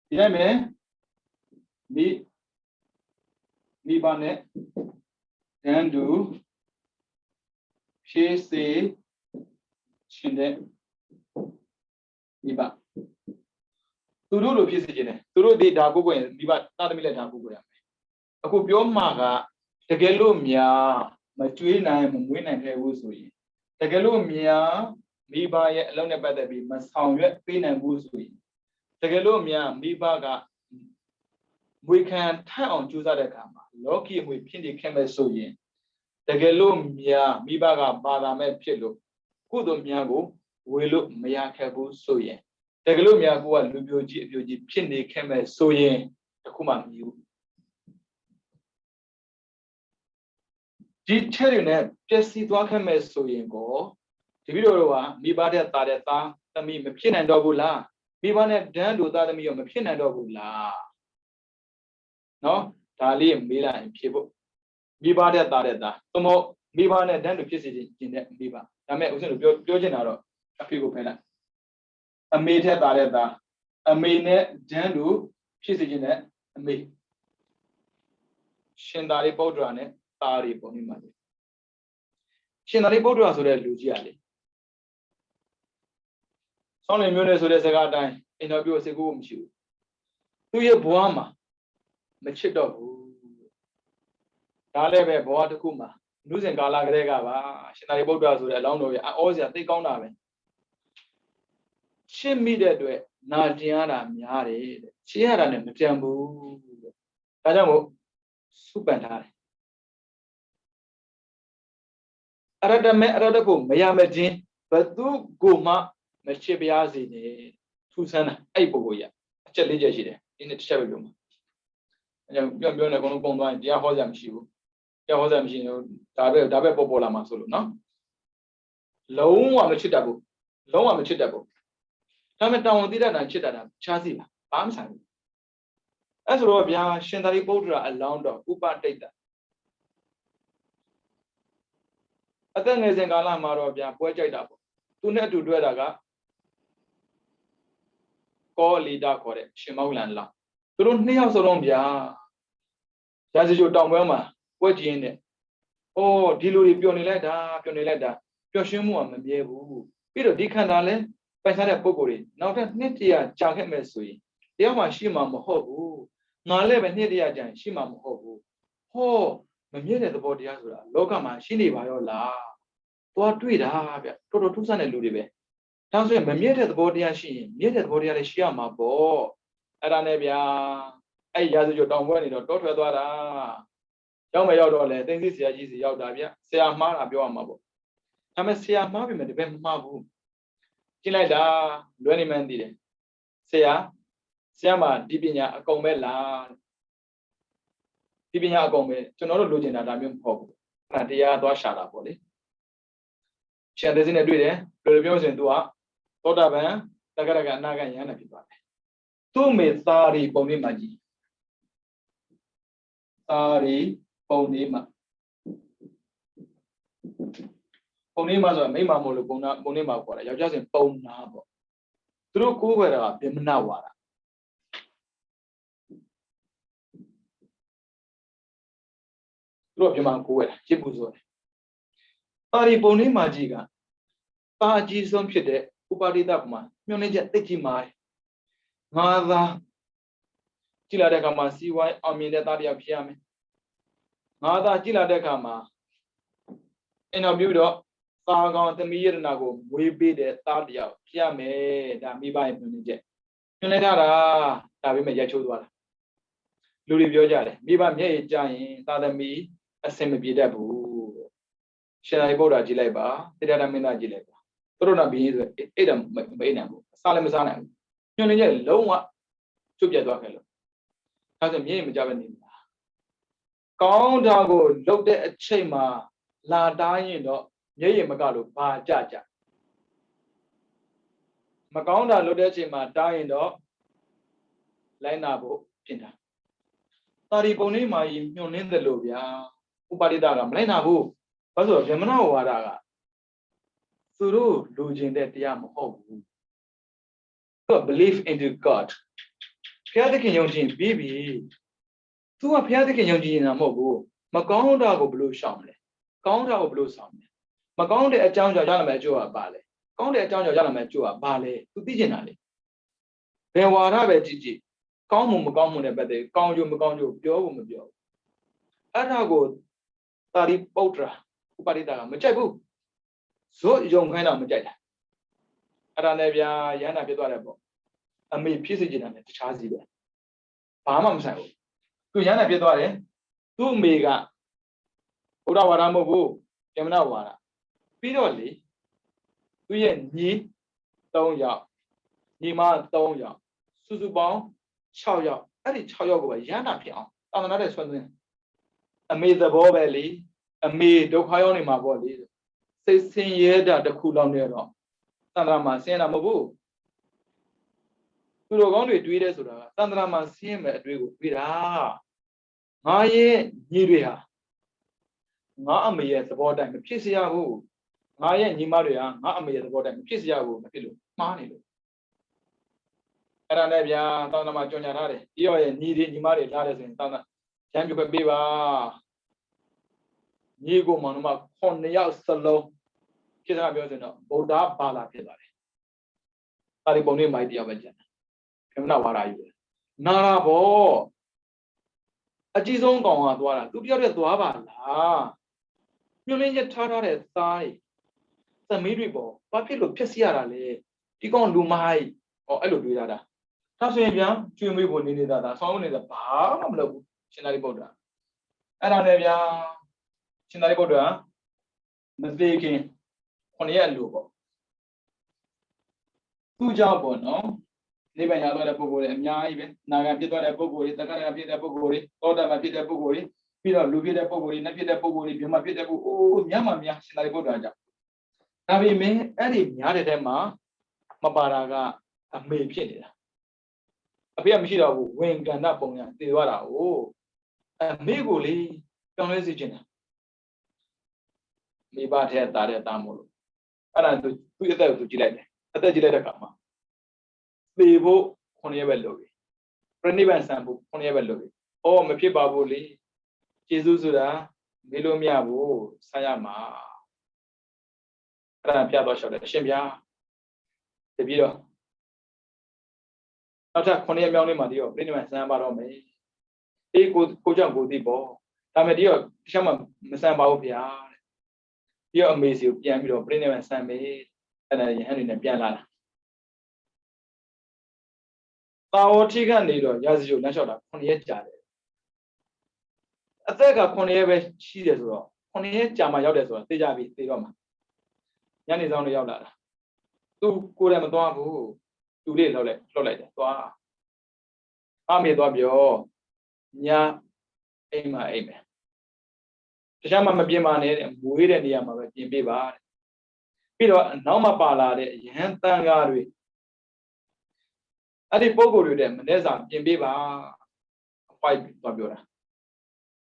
ဒီတိုင်းပဲမိဘနဲ့တန်းတူဖြည့်စေခြင်းတဲ့မိဘသူတို့လိုဖြစ်စေခြင်းနဲ့သူတို့ဒီဒါကိုကိုယ်မိဘသားသမီးလည်းဒါကိုကိုရမယ်အခုပြောမှာကတကယ်လို့များမကျွေးနိုင်မမွေးနိုင်ခဲ့ဘူးဆိုရင်တကယ်လို့များမိဘရဲ့အလုံးနဲ့ပတ်သက်ပြီးမဆောင်ရွက်ပေးနိုင်ဘူးဆိုရင်တကယ်လို့များမိဘကမွေခံထန့်အောင်ကြိုးစားတဲ့အခါမှာလောကီအမွေဖြစ်နေခဲ့မဲ့ဆိုရင်တကယ်လို့များမိဘကဘာသာမဲ့ဖြစ်လို့ကုသိုလ်များကိုဝေလို့မရခဲ့ဘူးဆိုရင်တကယ်လို့များကိုကလူမျိုးကြီးအပြိုကြီးဖြစ်နေခဲ့မဲ့ဆိုရင်တခုမှမမြည်ဘူးဒီချက်တွေနဲ့ပျက်စီးသွားခဲ့မဲ့ဆိုရင်ကိုဒီဗီဒီယိုတော့ကမိဘတဲ့သားတဲ့သားသမီးမဖြစ်နိုင်တော့ဘူးလားမိဘနဲ့တန်းတူသားသမီးရောမဖြစ်နိုင်တော့ဘူးလားနော်ဒါလေးမေးလိုက်ရင်ဖြေဖို့မိဘတဲ့သားတဲ့သားသို့မဟုတ်မိဘနဲ့တန်းတူဖြစ်စေခြင်းတဲ့မိဘဒါမဲ့ဦးဇင်းတို့ပြောချင်တာတော့အဖေကိုဖယ်လိုက်အမေထက်သားတဲ့သားအမေနဲ့တန်းတူဖြစ်စေခြင်းနဲ့အမေရှင်သာရိပုတ္တရာနဲ့သားတွေပုံနေမှာလေရှင်သာရိပုတ္တရာဆိုတဲ့လူကြီးကလေဆောင်းလင်မျိုးနဲ့ဆိုတဲ့စကားအတိုင်းအင်တာဗျူးစိတ်ကူးမရှိဘူးသူရဲ့ဘဝမှာမချစ်တော့ဘူးဒါလည်းပဲဘဝတစ်ခုမှာလူစဉ်ကာလကလေးကပါရှင်သာရိပုတ္တရာဆိုတဲ့အလောင်းတော်ရဲ့အောစရာသိကောင်းတာပဲရှင်းမိတဲ့အတွက်နာကျင်ရတာများတယ်တဲ့ရှင်းရတာနဲ့မကြံဘူးတဲ့ဒါကြောင့်မို့စုပန်ထားတယ်အရတမဲအရတကိုမရမချင်းဘသူကိုမှမချစ်ပြားစေနဲ့ထူဆန်းတာအဲ့ပုဂ္ဂိုလ်ကြီးအချက်၄ချက်ရှိတယ်ဒီနေ့တစ်ချက်ပဲပြောမှာအဲကြောင့်ပြောနေအကုန်လုံးပုံသွားရင်တရားဟောစရာမရှိဘူးတရားဟောစရာမရှိရင်ဒါပဲပေါ်လာမှာဆိုလို့နော်လုံးဝမချစ်တတ်ဘူးလုံးဝမချစ်တတ်ဘူးဒါပေမဲ့တောင်းဝန်သိတတ်တာချစ်တတ်တာခြားစီပါဘာမှဆိုင်ဘူးအဲဆိုတော့ဗျာရှင်သာရိပုတ္တရာအလောင်းတော်ဥပတိတ်တအသက်ငယ်စဉ်ကာလမှာတော့ဗျာပွဲကြိုက်တာပေါ့သူနဲ့အတူတွဲတာကကောလီတာခေါ်တဲ့ရှင်မောဂလန်လောင်းသူတို့နှစ်ယောက်စလုံးဗျာရာဇဂိုတောင်ပွဲမှာပွဲကျင်းတဲ့အော်ဒီလိုတွေပျော်နေလိုက်တာပျော်ရွှင်မှုကမမြဲဘူးပြီးတော့ဒီခန္ဓာလဲပိုင်စားတဲ့ပုံကိုယ်တွေနောက်ထပ်နှစ်တရာကြာခဲ့မဲ့ဆိုရင်တရားမှရှိမှာမဟုတ်ဘူးငါလည်းပဲနှစ်တရာကြာရှိမှာမဟုတ်ဘူးဟောမမြဲတဲ့သဘောတရားဆိုတာလောကမှာရှိနေပါရောလားသွားတွေ့တာဗျတော်တော်ထူးဆန်းတဲ့လူတွေပဲဒါဆိုရင်မမြဲတဲ့သဘောတရားရှိရင်မြဲတဲ့သဘောတရားလည်းရှိရမှာပေါ့အဲ့ဒါနဲ့ဗျာအဲ့ရာဇဂိုတောင်ပွဲနေတော့တောထွက်သွားတာရောက်မရောက်တော့လဲသိသိဆရာကြီးစီရောက်တာဗျဆရာမှားတာပြောရမှာပေါ့ဒါပေမဲ့ဆရာမှားပြီမဲ့တပည့်မမှားဘူးကျင်းလိုက်တာလွဲနေမှန်းသိတယ်ဆရာ xem mà đi bên nhà công bé là đi bên nhà công bé cho nó được lưu trình là làm như một là thì à tôi xả ra bỏ đi xem thế này đuổi đấy đuổi biểu diễn tôi tốt đã vậy ta cái na cái nhà này bị bắt tu mê sa ri bông đi mà gì sa ri bông đi mà rồi mấy mà một lúc bông đi mà gọi là giáo giáo sinh bông na bỏ tôi cố về là bị mana hóa tôi bị mà cố về chỉ bù rồi sa ri bông đi mà gì cả ta chỉ sốngဖြစ်တဲ့ဥပါဒိတမှာမျောနေချက်တိတ်ကြီးမှာငါသာကြည်လာတဲ့အခါမှာစီဝိုင်းအောင်မြင်တဲ့သားတရားဖြစ်ရမယ်ငါသာကြည်လာတဲ့အခါမှာအင်တာဗျူးတော့သာကောင်သမီးရတနာကိုမွေးပေးတဲ့သားတရားဖြစ်ရမယ်ဒါမိဘရဲ့မျောနေချက်မျောနေကြတာဒါပေမဲ့ရိုက်ချိုးသွားတာလူတွေပြောကြတယ်မိဘမျက်ရည်ကျရင်သာသမီအစင်မပြေတတ်ဘူးရှင်သာရိပုတ္တရာကြည်လိုက်ပါတရားဓမ္မင်းသားကြည်လိုက်ပါသူတို့ကဘီးဆိုအဲ့ဒါမအိနိုင်ဘူးအစားလည်းမစားနိုင်ဘူးညွှန်နေချက်လုံးဝချုပ်ပြတ်သွားခဲ့လို့ဒါဆိုမြင်ရင်မကြပဲနေမှာကောင်းတာကိုလုပ်တဲ့အချိန်မှာလာတားရင်တော့မျက်ရည်မကလို့ဘာကြမကောင်းတာလုပ်တဲ့အချိန်မှာတားရင်တော့လိုင်းနာဖို့ပြင်တာတာရီပုံလေးမှာညွှန်နှင်းတယ်လို့ဗျာဥပါရိတကမလိုက်နာဘူးဘာလို့ဆိုဗြဟ္မဏဝါဒကသူတို့လူချင်းတဲ့တရားမဟုတ်ဘူးသူက believe into God ဘုရားသခင်ယုံကြည်ပြီးပြီသူကဘုရားသခင်ယုံကြည်နေတာမဟုတ်ဘူးမကောင်းတာကိုဘယ်လိုရှောင်လဲကောင်းတာကိုဘယ်လိုဆောင်လဲမကောင်းတဲ့အကြောင်းကြောင့်ရလာမယ့်အကျိုးကဘာလဲကောင်းတဲ့အကြောင်းကြောင့်ရလာမယ့်အကျိုးကဘာလဲသူသိကျင်တာလေဘယ်ဝါဒပဲကြည့်ကြည့်ကောင်းမှုမကောင်းမှုနဲ့ပတ်သက်ကောင်းကျိုးမကောင်းကျိုးပြောဖို့မပြောဘူးအဲ့ဒါကိုသာရိပုတ္တရာဥပါရိတကမကြိုက်ဘူးဇောယုံခိုင်းတော့မကြိုက်တာအဲ့ဒါနဲ့ဗျာရဟန္တာဖြစ်သွားတယ်ပေါ့အမေဖြစ်စေချင်တာနဲ့တခြားစီပဲဘာမှမဆိုင်ဘူးသူရဟန္တာဖြစ်သွားတယ်သူ့အမေကဘုရားဝါဒမဟုတ်ဘူးဗြဟ္မဏဝါဒပြီးတော့လေသူရဲ့ညီ3ယောက်ညီမ3ယောက်စုစုပေါင်း6ယောက်အဲ့ဒီ6ယောက်ကိုပဲရဟန္တာဖြစ်အောင်သာသနာ့တဲ့ဆွမ်းသွင်းအမေသဘောပဲလေအမေဒုက္ခရောက်နေမှာပေါ့လေစိတ်ဆင်းရဲတာတစ်ခုလောက်နဲ့တော့သန္တရာမှာဆင်းတာမဟုတ်ဘူးသူတို့ကောင်းတွေတွေးတယ်ဆိုတာသန္တရာမှာဆင်းမဲ့အတွေ့ကိုတွေးတာငါရဲ့ညီတွေဟာငါအမေရဲ့သဘောတိုင်းမဖြစ်စေရဘူးငါရဲ့ညီမတွေဟာငါအမေရဲ့သဘောတိုင်းမဖြစ်စေရဘူးမဖြစ်လို့မှားနေလို့အဲ့ဒါနဲ့ဗျာသန္တရာမှာကြော်ညာထားတယ်ပြီးတော့ရဲ့ညီတွေညီမတွေလာတယ်ဆိုရင်သန္တရာရမ်းပြပေးပါညီကိုမောင်တို့9ယောက်စလုံးဖြစ်တာပြောစင်တော့ဗုဒ္ဓဘာသာဖြစ်သွားတယ်တာရိပုံနေမိုက်တရားပဲကျန်တယ်ဗြဟ္မဏဝါဒကြီးပဲနာရာဘောအကြီးဆုံးကောင်ကသွားတာသူတယောက်တည်းသွားပါလားညှို့လင်းချက်ထားတဲ့သားတွေသမီးတွေပေါ့ဘာဖြစ်လို့ဖြစ်စီရတာလဲဒီကောင်လူမိုက်ဟောအဲ့လိုတွေးတာဒါဆိုရင်ဗျာကျွေးမွေးဖို့နေနေတာဒါဆောင်းနေတာဘာမှမလုပ်ဘူးရှင်သာရိပုတ္တရာအဲ့ဒါနဲ့ဗျာရှင်သာရိပုတ္တရာမသေးခင်9ရက်လို့ပေါ့သူကြောင့်ပေါ့နော်နိဗ္ဗာန်ရသွားတဲ့ပုဂ္ဂိုလ်တွေအများကြီးပဲနာဂံဖြစ်သွားတဲ့ပုဂ္ဂိုလ်တွေတက္ကရာဖြစ်တဲ့ပုဂ္ဂိုလ်တွေသောတာပန်ဖြစ်တဲ့ပုဂ္ဂိုလ်တွေပြီးတော့လူဖြစ်တဲ့ပုဂ္ဂိုလ်တွေနတ်ဖြစ်တဲ့ပုဂ္ဂိုလ်တွေဗြဟ္မဖြစ်တဲ့ပုဂ္ဂိုလ်အိုးများမှများရှင်သာရိပုတ္တရာကြောင့်ဒါပေမဲ့အဲ့ဒီများတဲ့ထဲမှာမပါတာကအမေဖြစ်နေတာအဖေကမရှိတော့ဘူးဝင်ကန္တပုံရတည်သွားတာ哦အမေကိုလေပြောင်းလဲစေချင်တာမိဘထဲတာတဲ့တာမို့လို့အဲ့ဒါသူ့အသက်ကိုသူကြည့်လိုက်တယ်အသက်ကြည့်လိုက်တဲ့အခါမှာသေဖို့9ရက်ပဲလုပ်ပြီပြဏိဗ္ဗာန်ဆံဖို့9ရက်ပဲလုပ်ပြီအော်မဖြစ်ပါဘူးလေကျေးဇူးဆိုတာမေးလို့မရဘူးဆက်ရမှာအဲ့ဒါပြတော့လျှောက်တယ်အရှင်ဗျာတပည့်တော့နောက်ထပ်9ရက်မြောက်နေ့မှာဒီတော့ပြဏိဗ္ဗာန်ဆံပါတော့မယ်အေးကိုကြောင့်ကိုသိပေါ့ဒါမဲ့ဒီတော့တခြားမှမဆံပါဘူးဗျာဒီတော့အမေစီကိုပြန်ပြီးတော့ပြိနေမှဆံမေးအဲ့ဒါရဟန်းတွေနဲ့ပြန်လာတာသာဝတိကနေတော့ရာဇီကိုလမ်းလျှောက်တာ9ရက်ကြာတယ်အသက်က9ရက်ပဲရှိတယ်ဆိုတော့9ရက်ကြာမှရောက်တယ်ဆိုတော့သိကြပြီသိတော့မှညနေဆောင်တွေရောက်လာတာသူကိုယ်လည်းမသွားဘူးသူလေးလှုပ်လိုက်တယ်သွား အမေသွားပြောညာအိမ်မှာအိမ်မယ်တခြားမှမပြင်ပါနဲ့တဲ့မွေးတဲ့နေရာမှာပဲပြင်ပေးပါတဲ့ပြီးတော့နောက်မှပါလာတဲ့ရဟန်းတန်ဃာတွေအဲ့ဒီပုံကိုယ်တွေတဲ့မနေ့စာပြင်ပေးပါအပွိုက်သွားပြောတာ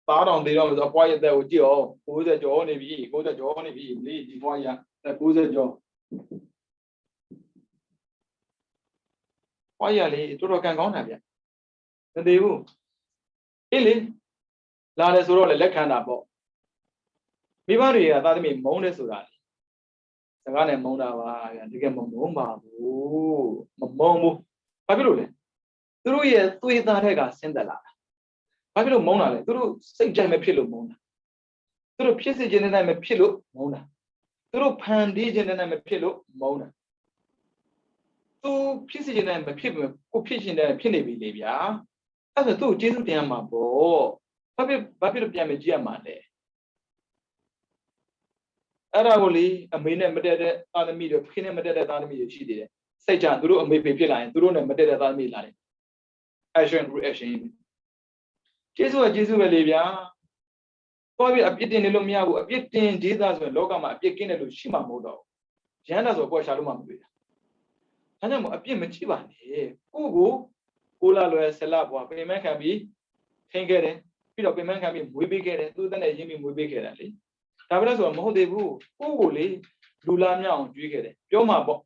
သားတော်သေးတော့ဆိုအပွိုက်ရဲ့အသက်ကိုကြည့်အောင်60ကျော်နေပြီ60ကျော်နေပြီလေဒီဘွားရ60ကျော်ဘွားရလေတော်တော်ကန်ကောင်းတာဗျမသေးဘူးအေးလေလာတယ်ဆိုတော့လေလက်ခံတာပေါ့မိဘတွေကသားသမီးမုန်းတယ်ဆိုတာလေစကားနဲ့မုန်းတာပါဗျာတကယ်မုန်းပါဘူးမမုန်းဘူးဘာဖြစ်လို့လဲသူတို့ရဲ့သွေးသားတဲ့ကဆင်းသက်လာတာဘာဖြစ်လို့မုန်းတာလဲသူတို့စိတ်ကြိုက်မဖြစ်လို့မုန်းတာသူတို့ဖြစ်စေခြင်းတဲ့မဖြစ်လို့မုန်းတာသူတို့ဖန်တီးခြင်းတဲ့မဖြစ်လို့မုန်းတာသူဖြစ်စေခြင်းတဲ့မဖြစ်ဘူးကိုဖြစ်ခြင်းတဲ့ဖြစ်နေပြီလေဗျာအဲ့ဒါသူ့ကိုကျေးဇူးတင်ရမှာပေါ့ဘာဖြစ်လို့ပြန်မကြည့်ရမှာလဲအဲ့ဒါကိုလေအမေနဲ့မတက်တဲ့သားသမီးတွေဖေနဲ့မတက်တဲ့သားသမီးတွေရှိသေးတယ်စိတ်ချသူတို့အမေဖေဖြစ်လာရင်သူတို့နဲ့မတက်တဲ့သားသမီးလာတယ် action reaction ကျေးဇူးကကျေးဇူးပဲလေဗျာသွားပြီးအပြစ်တင်နေလို့မရဘူးအပြစ်တင်ဒေသဆိုရင်လောကမှာအပြစ်ကင်းတယ်လို့ရှိမှမဟုတ်တော့ဘူးရဟန္တာဆိုကိုယ်ရှာလို့မှမတွေ့တာဒါကြောင့်မို့အပြစ်မကြည့်ပါနဲ့ကိုလာလွယ်ဆလဘွားပင်မခံပြီးထင်းခဲ့တယ်ပြီးတော့ပင်မခံပြီးမွေးပေးခဲ့တယ်သူ့တဲ့နဲ့ရင်းပြီးမွေးပေးခဲ့တာလေဒါပဲလို့ဆိုတော့မဟုတ်သေးဘူးကိုလေလူလာမြောက်အောင်ကြွေးခဲ့တယ်ပြောမှာပေါ့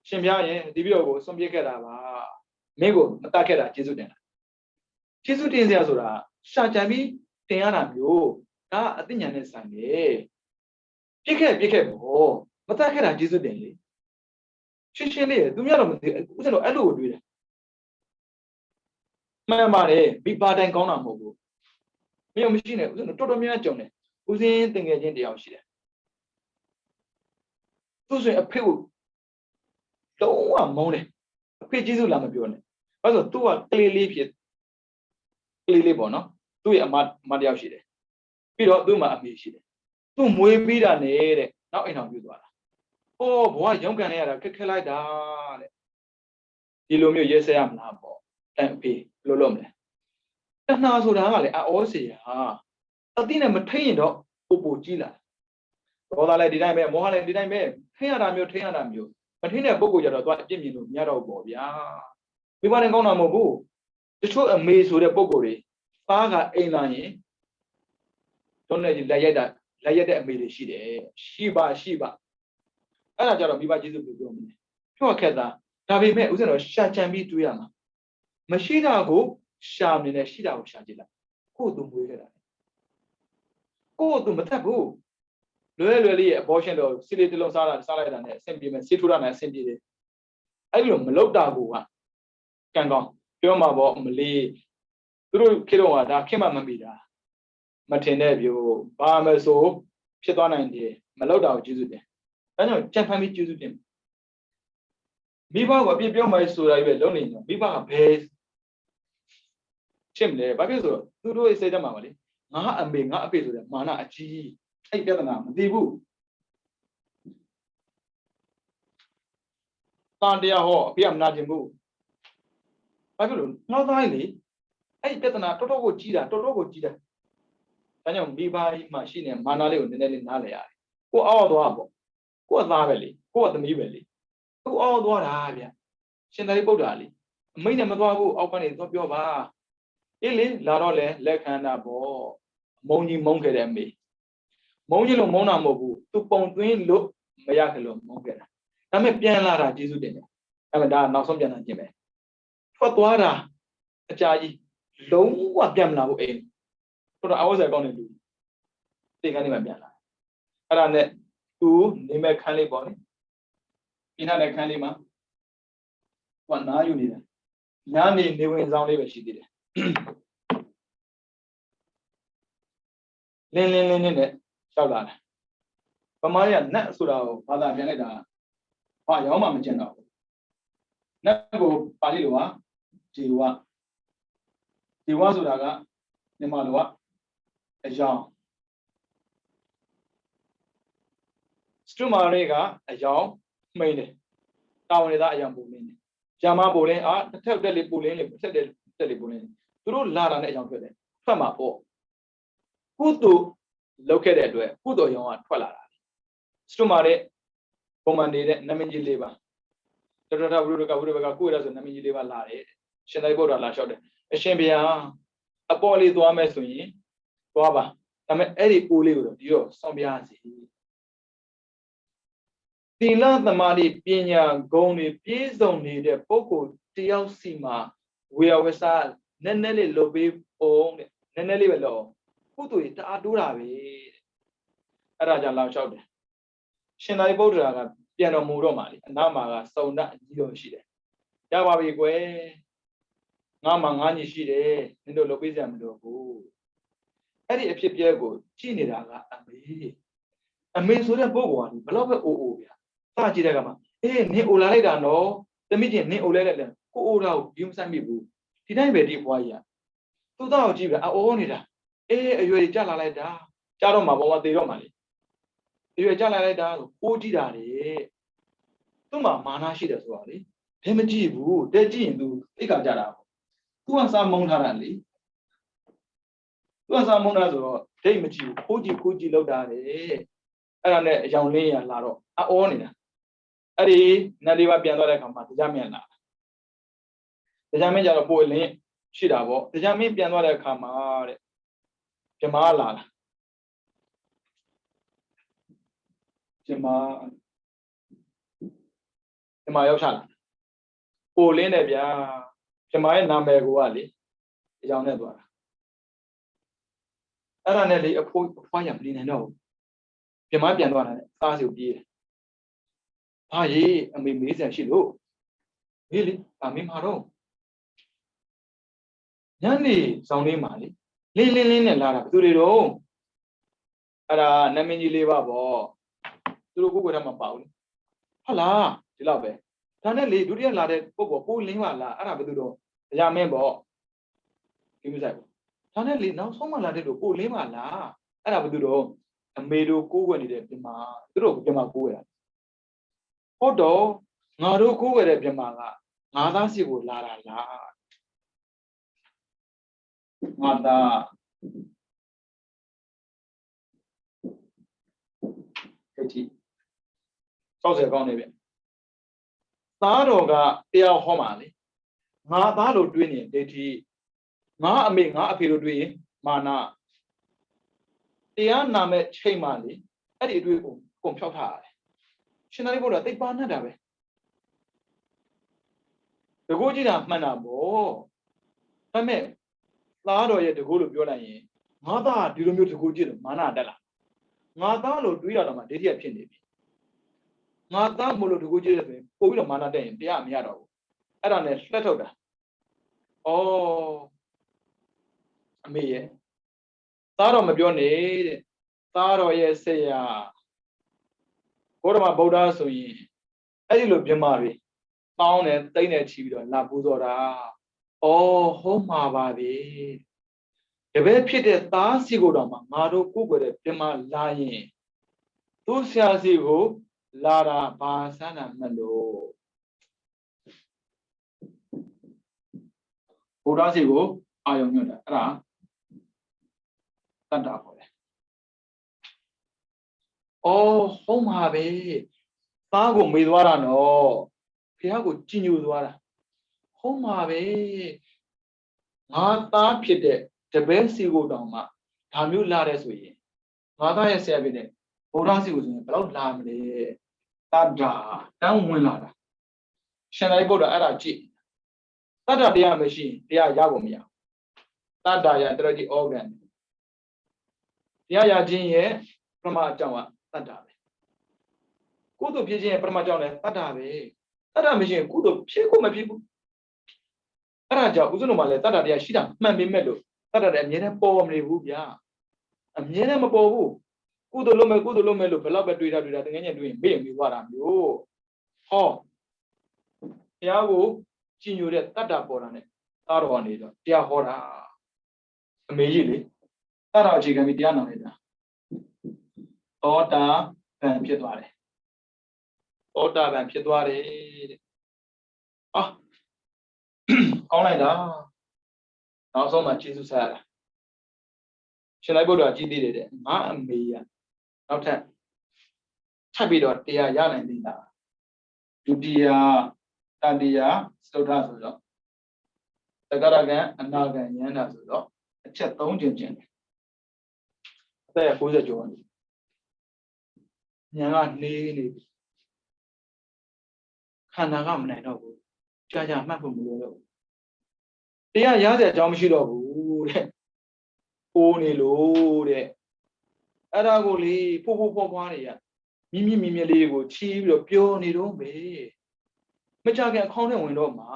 ရှင်ပြရင်ဒီပြီးတော့ကိုစွန့်ပစ်ခဲ့တာပါမင်းကိုမတတ်ခဲ့တာကျေးဇူးတင်တာကျေးဇူးတင်စရာဆိုတာရှာကြံပြီးတင်ရတာမျိုးဒါအသိဉာဏ်နဲ့ဆိုင်တယ်ပြစ်ခဲ့ပေါ့မတတ်ခဲ့တာကျေးဇူးတင်လေရှင်းလေးသူများတော့မသိဦးဇင်းတို့အဲ့လိုကိုတွေးတယ်မှန်ပါတယ်မိပါတိုင်းကောင်းတာမဟုတ်ဘူးမင်းမရှိနဲ့ဦးဇင်းတို့တော်တော်များများကြုံတယ်ဦးဇင်းတင်ငယ်ချင်းတယောက်ရှိတယ်သူဆိုရင်အဖေကိုလုံးဝမုန်းတယ်အဖေကျေးဇူးလာမပြောနဲ့ဘာလို့ဆိုသူကကလေးလေးဖြစ်ကလေးလေးပေါ့နော်သူ့ရဲ့အမတယောက်ရှိတယ်ပြီးတော့သူ့မှာအမေရှိတယ်သူ့မွေးပြီးတာနဲ့နောက်အိမ်တော်ပြုသွားတာဟောဘဝရုန်းကန်နေရတာခက်လိုက်တာတဲ့ဒီလိုမျိုးရဲစဲရမလားပေါ့အဖေလို့လို့မလဲတဏှာဆိုတာကလေအောစေဟာအတိနဲ့မထိန်ရင်တော့ပိုကြီးလာဒေါသလည်းဒီတိုင်းပဲမောဟလည်းဒီတိုင်းပဲထိန်ရတာမျိုးမထိန်တဲ့ပုံကိုကြတော့သူအပြစ်မြင်လို့မရတော့ဘူးပေါ့ဗျာမိဘနဲ့ကောင်းတာမဟုတ်ဘူးတချို့အမေဆိုတဲ့ပုံကိုတွေသားကအိမ်လာရင်တော့လည်းလက်ရက်တဲ့အမေတွေရှိတယ်ရှိပါအဲ့ဒါကြတော့မိဘကျေးဇူးပြောမလဲပြောခက်တာဒါပေမဲ့ဦးဇင်းတော်ရှာချန်ပြီးတွေးရမှာမရှိတာကိုရှာနေတယ်ရှိတာကိုရှာကြည့်လိုက်ကိုယ်သူမွေးခဲ့တာကိုယ်သူမတတ်ဘူးလွယ်လေးရဲ့ abortion တော့စီလေးတလုံးစားလိုက်တာနဲ့အဆင်ပြေမယ်ဆေးထိုးတာနဲ့အဆင်ပြေတယ်အဲ့လိုမလုပ်တာကိုကကံကောင်းပြောမှာပေါ့မလေးသူတို့ခေတော့ကဒါခင်မှမမိတာမထင်တဲ့ပြိုဘာမဆိုဖြစ်သွားနိုင်တယ်မလုပ်တာကိုကျေးဇူးတင်ဒါကြောင့်ကြံဖန်ပြီးကျေးဇူးတင်မိဘကအပြစ်ပြောမှဆိုတာကြီးပဲလုံးနေတော့မိဘကဘယ်ဖြစ်မလဲဘာဖြစ်ဆိုတော့သူတို့ရဲ့စိတ်ထဲမှာပါလေငါအမေငါအဖေဆိုတဲ့မာနအကြီးအဲ့ပြဿနာမသိဘူးတန်တရားဟောအဖေကမနာကျင်ဘူးဘာဖြစ်လို့ငေါသားလေအဲ့ပြဿနာတော်တော်ကိုကြီးတာဒါကြောင့်မိဘကြီးမှရှိနေမာနလေးကိုနည်းနည်းလေးနားလည်ရတယ်ကိုအောက်သွားပေါ့ကိုအသားပဲလေကိုအသမီးပဲလေကိုအောက်သွားတာဗျရှင်သာရိပုတ္တရာလေအမိတ်နဲ့မသွားဘူးအောက်ကနေသွားပြောပါအေးလေလာတော့လေလက်ခံတာပေါ့မုံကြီးမုံခဲ့တဲ့အမေမုံကြီးလို့မုံတာမဟုတ်ဘူးသူပုံသွင်းလို့မရခဲ့လို့မုံခဲ့တာဒါပေမဲ့ပြန်လာတာကျေးဇူးတင်တယ်ဒါပေမဲ့ဒါနောက်ဆုံးပြန်လာခြင်းပဲထွက်သွားတာအကြာကြီးလုံးဝပြန်မလာဘူးအိမ်တော်တော်အဝတ်ဆက်ကောင်းတဲ့လူတေခန်းလေးမှပြန်လာအဲ့ဒါနဲ့သူနေမဲ့ခန်းလေးပေါ့လေပြင်းတဲ့ခန်းလေးမှာဟိုနားယူနေတာနားနေဝင်ဆောင်လေးပဲရှိသေးတယ်လင်းနဲ့လျှောက်လာတယ်ဗမာရနတ်ဆိုတာကိုဘာသာပြန်လိုက်တာဘာရောမှမကျင်တော့ဘူးနတ်ကိုပါဠိလိုကဒီဝဆိုတာကမြန်မာလိုကအယောင်စတူမာရေကအယောင်မှိန်တယ်တာဝန်ရသားအယောင်ပုံမင်းတယ် Jama bowling, tell the bowling, said the bowling. Through Lara and young people. Come up. Who do locate that way? Who do you want? Twala. Stumare, Pomandid, Naminji Leva. The Ruka Kuras and Naminji Leva Lare. Shall I go to La Shot? A Shambia, a poly to Amesuni, Baba. I'm Eddie Uli, you, Sombiansi. Tila the Madi Pina Goni, please don't need a poco TLC. We always are Nenelli Lobby own Nenelli Velo. Who do it? Aduravi Raja La Shot. Shinai Bodra, Piano Muromali, Namaga, so not Yoshide. Yawabi Gwe Namangani Shide, Nindo Lobizam Dogu. Eddie a Piego, Chiniraga, a me so the Bogo, Bloga Oya. Tajiragama, ne Ulaida no, the median ne Uleda, who out, Yumsamibu. Did I be deep wire? 2000 jiba a onida. You jala like that. Jaroma, what they romani. You jala like that, who did I? Tuma manashi as well. Hemajibu, the gene do, Ikajara. Two and some monarally. Two and some monazor, Demaji, Koji Lodare, and a young lady and Laro, a onida. Ari, Nadiva Pianola Kama, Jamiana. The Jamija boiling, Shidabo, the Jami Pianola Kama, Jamala. Jama Jamayoshan. Boiling Evia, Jamai Nambe Guali, young Edward. Aranelli a point of fire, no. Jamai Pianola, as you be. Aye, and we miss and she look. Really, I mean, Haro. Yanni, sounding money. Lilin and Lara, do it all. Ara, Namini Leva, do go with them about. Hala, you love it. Tanelli, do you allow it? Popo, Lima, Arabudo, Yamebo. Give me that. Tanelli, now someone let it go, Lima, Arabudo, and made you go when it is Pima, Dro, Yamakuya. Odo, Naru go with Yamala, Nadasi would la. Mata Kati. So the Gonibi. Taroga, Tia Homali. Natalo doing it, Na make a period mana. Tia Name Chamali, and it will compute high. Shinaribola, they ban it. The Gojina Manabo. I mean, Lado yet to go to Yola. Mother, do you know to go to Mana Della? Natalo do you know my dear Pindy? Nata Molo to go to Polo Mana Dane, the Amiado. I don't know, Sletoda. Oh, me. Taro Mabione, Taro yes, say, what am I Boda so ye? I look Jamari. Found and Dana Chido, La Buzora. Oh, Homa Babi. The way Peter Tarsigodama, Mado Kugo, Pima lying. Two Siasigo, Lara Basana Melo. Udasigo, I am Yuda, Ra Tanda. Oh, Homa Babi. Pago Midwara no. Piago Jinudwara. Homa Babi. Mata Pite. The best you go down, Tamu Lares way. Mother has evident. Orasi was in about Lamle. Tada, down Winada. Shall I go to Arachi? Tada, dear machine, dear Yagomia. Tada, ya dirty organ. Dear Jin, from our Jawa, Tada. Go to Pigeon from my John, Tada. Tada machine, good of Pico, my people. Araja, Uzunoma, Tada, dear Shida, Mammy Meadow. Tada, and yet a poem, Rubia. I'm yet a poem. Good Lome, beloved, do that again, doing me what I'm you. Oh, Yago, Chinure, Tata Porane, Taronida, Tiahora. Immediately, Tara Gigamitiana. Ota Van Pietuare. Ota Van Pietuare. Ah, ကောင်းလိုက်တာနောက်ဆုံးမှကျေးဇူးဆက်ရတာရှင်လိုက်ဘုရားကြီးသေးတယ်ငါအမေရနောက်ထပ်ထပ်ပြီးတော့တရားရနိုင်သေးလားဒုတိယတတိယသုဒ္ဓဆိုတော့တက္ကရာကံအနာကံဉာဏ်တာဆိုတော့အချက်3ကျင်ကျင်အသက်60ကျော်နေဉာဏ်ကနေပြီခန္ဓာကမနိုင်တော့ဘူးကြာကြာမှတ်ဖို့မလိုတော့ဘူးတရားရတဲ့အကြောင်းမရှိတော့ဘူးတဲ့ပိုးနေလို့တဲ့အဲ့ဒါကိုလေဖို့ဖွားဖွားတွေကမိမိလေးကိုချီးပြီးတော့ပြောနေတော့ပဲမကြခင်အကောင်းနဲ့ဝင်တော့မှာ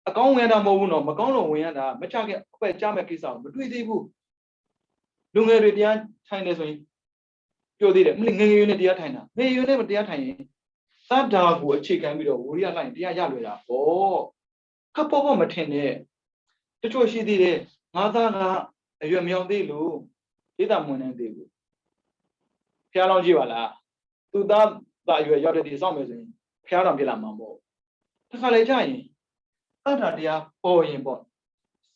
အကောင်းဝင်တာမဟုတ်ဘူးနော်မကောင်းလို့ဝင်ရတာမကြခင်အပဲ့ကြားမဲ့ကိစ္စကိုမတွေ့သေးဘူးလူငယ်တွေတရားထိုင်နေဆိုရင်ပြောသေးတယ်မင်းငယ်ငယ်နဲ့တရားထိုင်တာငယ်ငယ်နဲ့တရားထိုင်ရင်သတ္တာကိုအခြေခံပြီးတော့ဝိရိယလိုက်တရားရလွယ်တာဟောခပ်ပေါ်မထင်နဲ့တချို့ရှိသေးတယ်ငါသားကအရွယ်မြောင်သေးလို့ဒေသမွန်နေသေးဘူးဖျားလောင်းကြည့်ပါလားသူသားအရွယ်ရောက်တဲ့ဒီစောင့်မယ်ဆိုရင်ဖျားတော်ဖြစ်လာမှာပေါ့တခါလေကြာရင်သတ္တာတရားပေါ်ရင်ပေါ့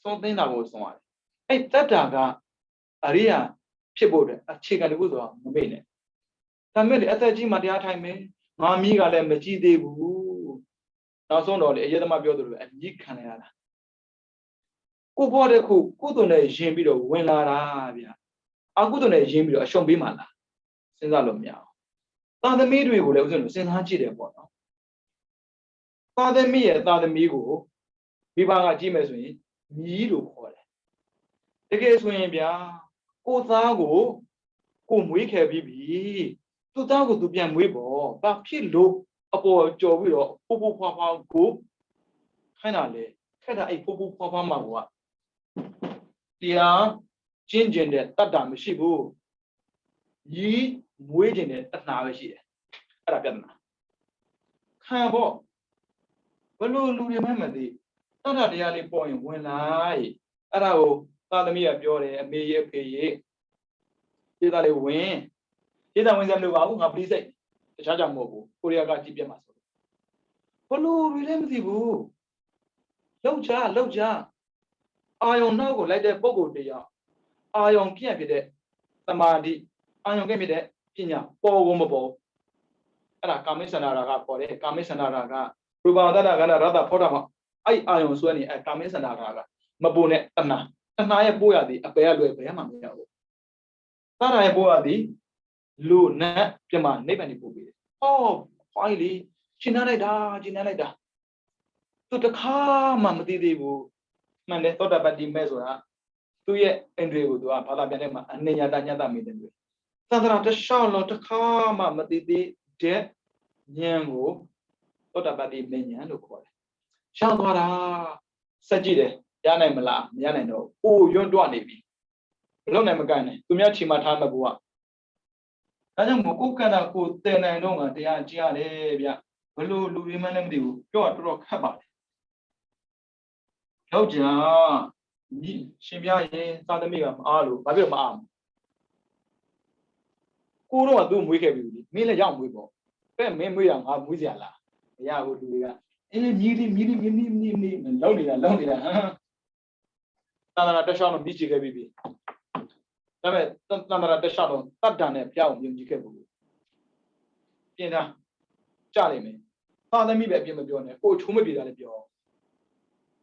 သုံးသိန်းတာကိုဆုံးရတယ်အဲ့တတ္တာကအရိယာဖြစ်ဖို့တဲ့အခြေခံတစ်ခုဆိုတာမမေ့နဲ့ဒါမဲ့လေအသက်ကြီးမှတရားထိုင်မယ်ငါမီးကလည်းမကြည့်သေးဘူးနောက်ဆုံးတော့လေအရေးသမားပြောသလိုအမြင့်ခံရတာကိုဘောတဲ့ခုကုသိုလ်နဲ့ယဉ်ပြီးတော့ဝင်လာတာဗျာအကုသိုလ်နဲ့ယဉ်ပြီးတော့အရှုံးပေးမှလားစဉ်းစားလို့မရအောင်သာသမီတွေကိုလည်းဥစဉ်လို့စဉ်းစားကြည့်တယ်ပေါ့နော်သာသမီရဲ့သာသမီကိုမိဘကကြည့်မယ်ဆိုရင်မြီးလို့ခေါ်တယ်တကယ်ဆိုရင်ဗျာကိုသားကိုကိုမွေးခဲ့ပြီးပြီသူသားကိုသူပြန်မွေးပေါ့ဘာဖြစ်လို့အပေါ်ကြော်ပြီးတော့ဖိုးဖွားဖွားကိုခိုင်းတာလေခက်တာအဲ့ဖိုးဖွားဖွားမှာကတရားကျင့်ကျင်တဲ့တတ်တာမရှိဘူးညီမွေးကျင်တဲ့တဏှာပဲရှိတယ်အဲ့ဒါပြဿနာခံပေါ့ဘလို့လူတွေမှမသိတတ်တာတရားလေးပေါ်ရင်ဝင်လိုက်အဲ့ဒါကိုသာသမီကပြောတယ်အမေရဲ့အဖေရဲ့ဒီသားလေးဝင်ဒီသားဝင်စမ်းလို့ပါဘူးငါပရိစိတ်တခြားကြောင့်မဟုတ်ဘူးကိုရီးယားကကြည့်ပြမှာဆိုဘလို့တွေလည်းမသိဘူးလောက်ကြအာယုံနောက်ကိုလိုက်တဲ့ပုံကိုတရားအာယုံပြည့်ဖြစ်တဲ့သမာဓိအာယုံပြည့်ဖြစ်တဲ့ပညာပေါ်ကုန်မပေါ်အဲ့ဒါကာမိသန္တာရာကပေါ်တယ်ကာမိသန္တာရာကရူပသတ္တကန္တရတ္တဖောတာမှာအဲ့အာယုံဆွဲနေအဲ့ကာမိသန္တာရာကမပေါ်နဲ့တဏှာရဲ့ပိုးရသည်အပယ်ရလွယ်ဘယ်မှမရဘူးသတ္တရဲ့ပိုးရသည်လူနတ်ပြမနိဗ္ဗာန်ကိုပို့ပေးတယ်ဟောခွိုင်းလေရှင်းလိုက်တာသူတခါမှမသိသေးဘူးမှန်တယ်သောတာပတ္တိမဲ့ဆိုတာသူ့ရဲ့အင်္ဒြေကိုသူကဘာသာပြန်တဲ့မှာအနိညာတညတမေတ္တတွေသန္တရာတရှောင်းလုံးတခါမှမသိသေးတဲ့ဉာဏ်ကိုသောတာပတ္တိမဉဏ်လို့ခေါ်တယ်ရှောင်းသွားတာစက်ကြည့်တယ်ရနိုင်မလားမရနိုင်တော့အိုးရွံ့တွနေပြီဘလို့နိုင်မကန်နဲ့သူများချီမှထားမဲ့ဘုရားဒါကြောင့်မို့ကိုယ်ကန္တာကိုတည်နိုင်တော့ငါတရားကြည့်ရတယ်ဗျဘလို့လူတွေမှလည်းမသိဘူးပြောတော့တော်ခက်ပါတယ်ယောက်ျားရှင်ပြရင်သာသမီကမအားလို့ဘာဖြစ်လို့မအားကိုတော့ကသူ့မွေးခဲ့ပြီမင်းလည်းရောက်မွေးပေါ့တဲ့မင်းမွေးရငါမွေးစရာလားမရဘူးလူတွေကအေးမြည်လောက်နေတာဟမ်သာသနာတက်ရှောင်းတော့မြည်ချခဲ့ပြီဒါပေမဲ့သာသနာတက်ရှောင်းတော့တတ်တန်နဲ့ဖျားကိုမြင်ကြည့်ခဲ့ဘူးပြင်တာကြလိမ့်မယ်သာသမီပဲအပြစ်မပြောနဲ့ကိုချုံးမပြေတာလည်းပြော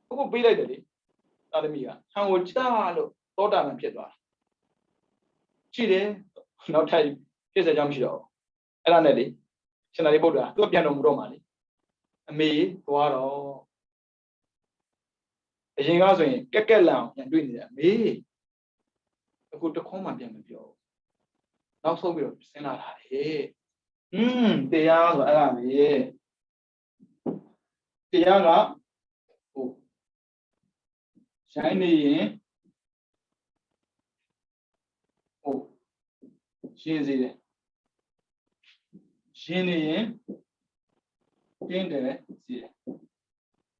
ကိုပေးလိုက်တယ်လေသာသမီကဟန်ကိုချလို့သောတာပန်ဖြစ်သွားတာရှိတယ်နောက်ထပ်ဖြစ်စေကြောင်းမရှိတော့အဲ့ဒါနဲ့လေရှင်သာရိပုတ္တရာသူပြန်တော်မူတော့မှလေအမေသွားတော့အရင်ကဆိုရင်ကက်လန်ပြန်တွေ့နေတယ်အမေအခုတခုံးမှပြန်မပြောနောက်ဆုံးပြီးတော့စဉ်းလာတာလေတရားဆိုအဲ့ဒါပဲတရားကဟိုရိုင်းနေရင်ဟိုရှင်းစေတယ်ရှင်းနေရင်တင်းတယ်စီတယ်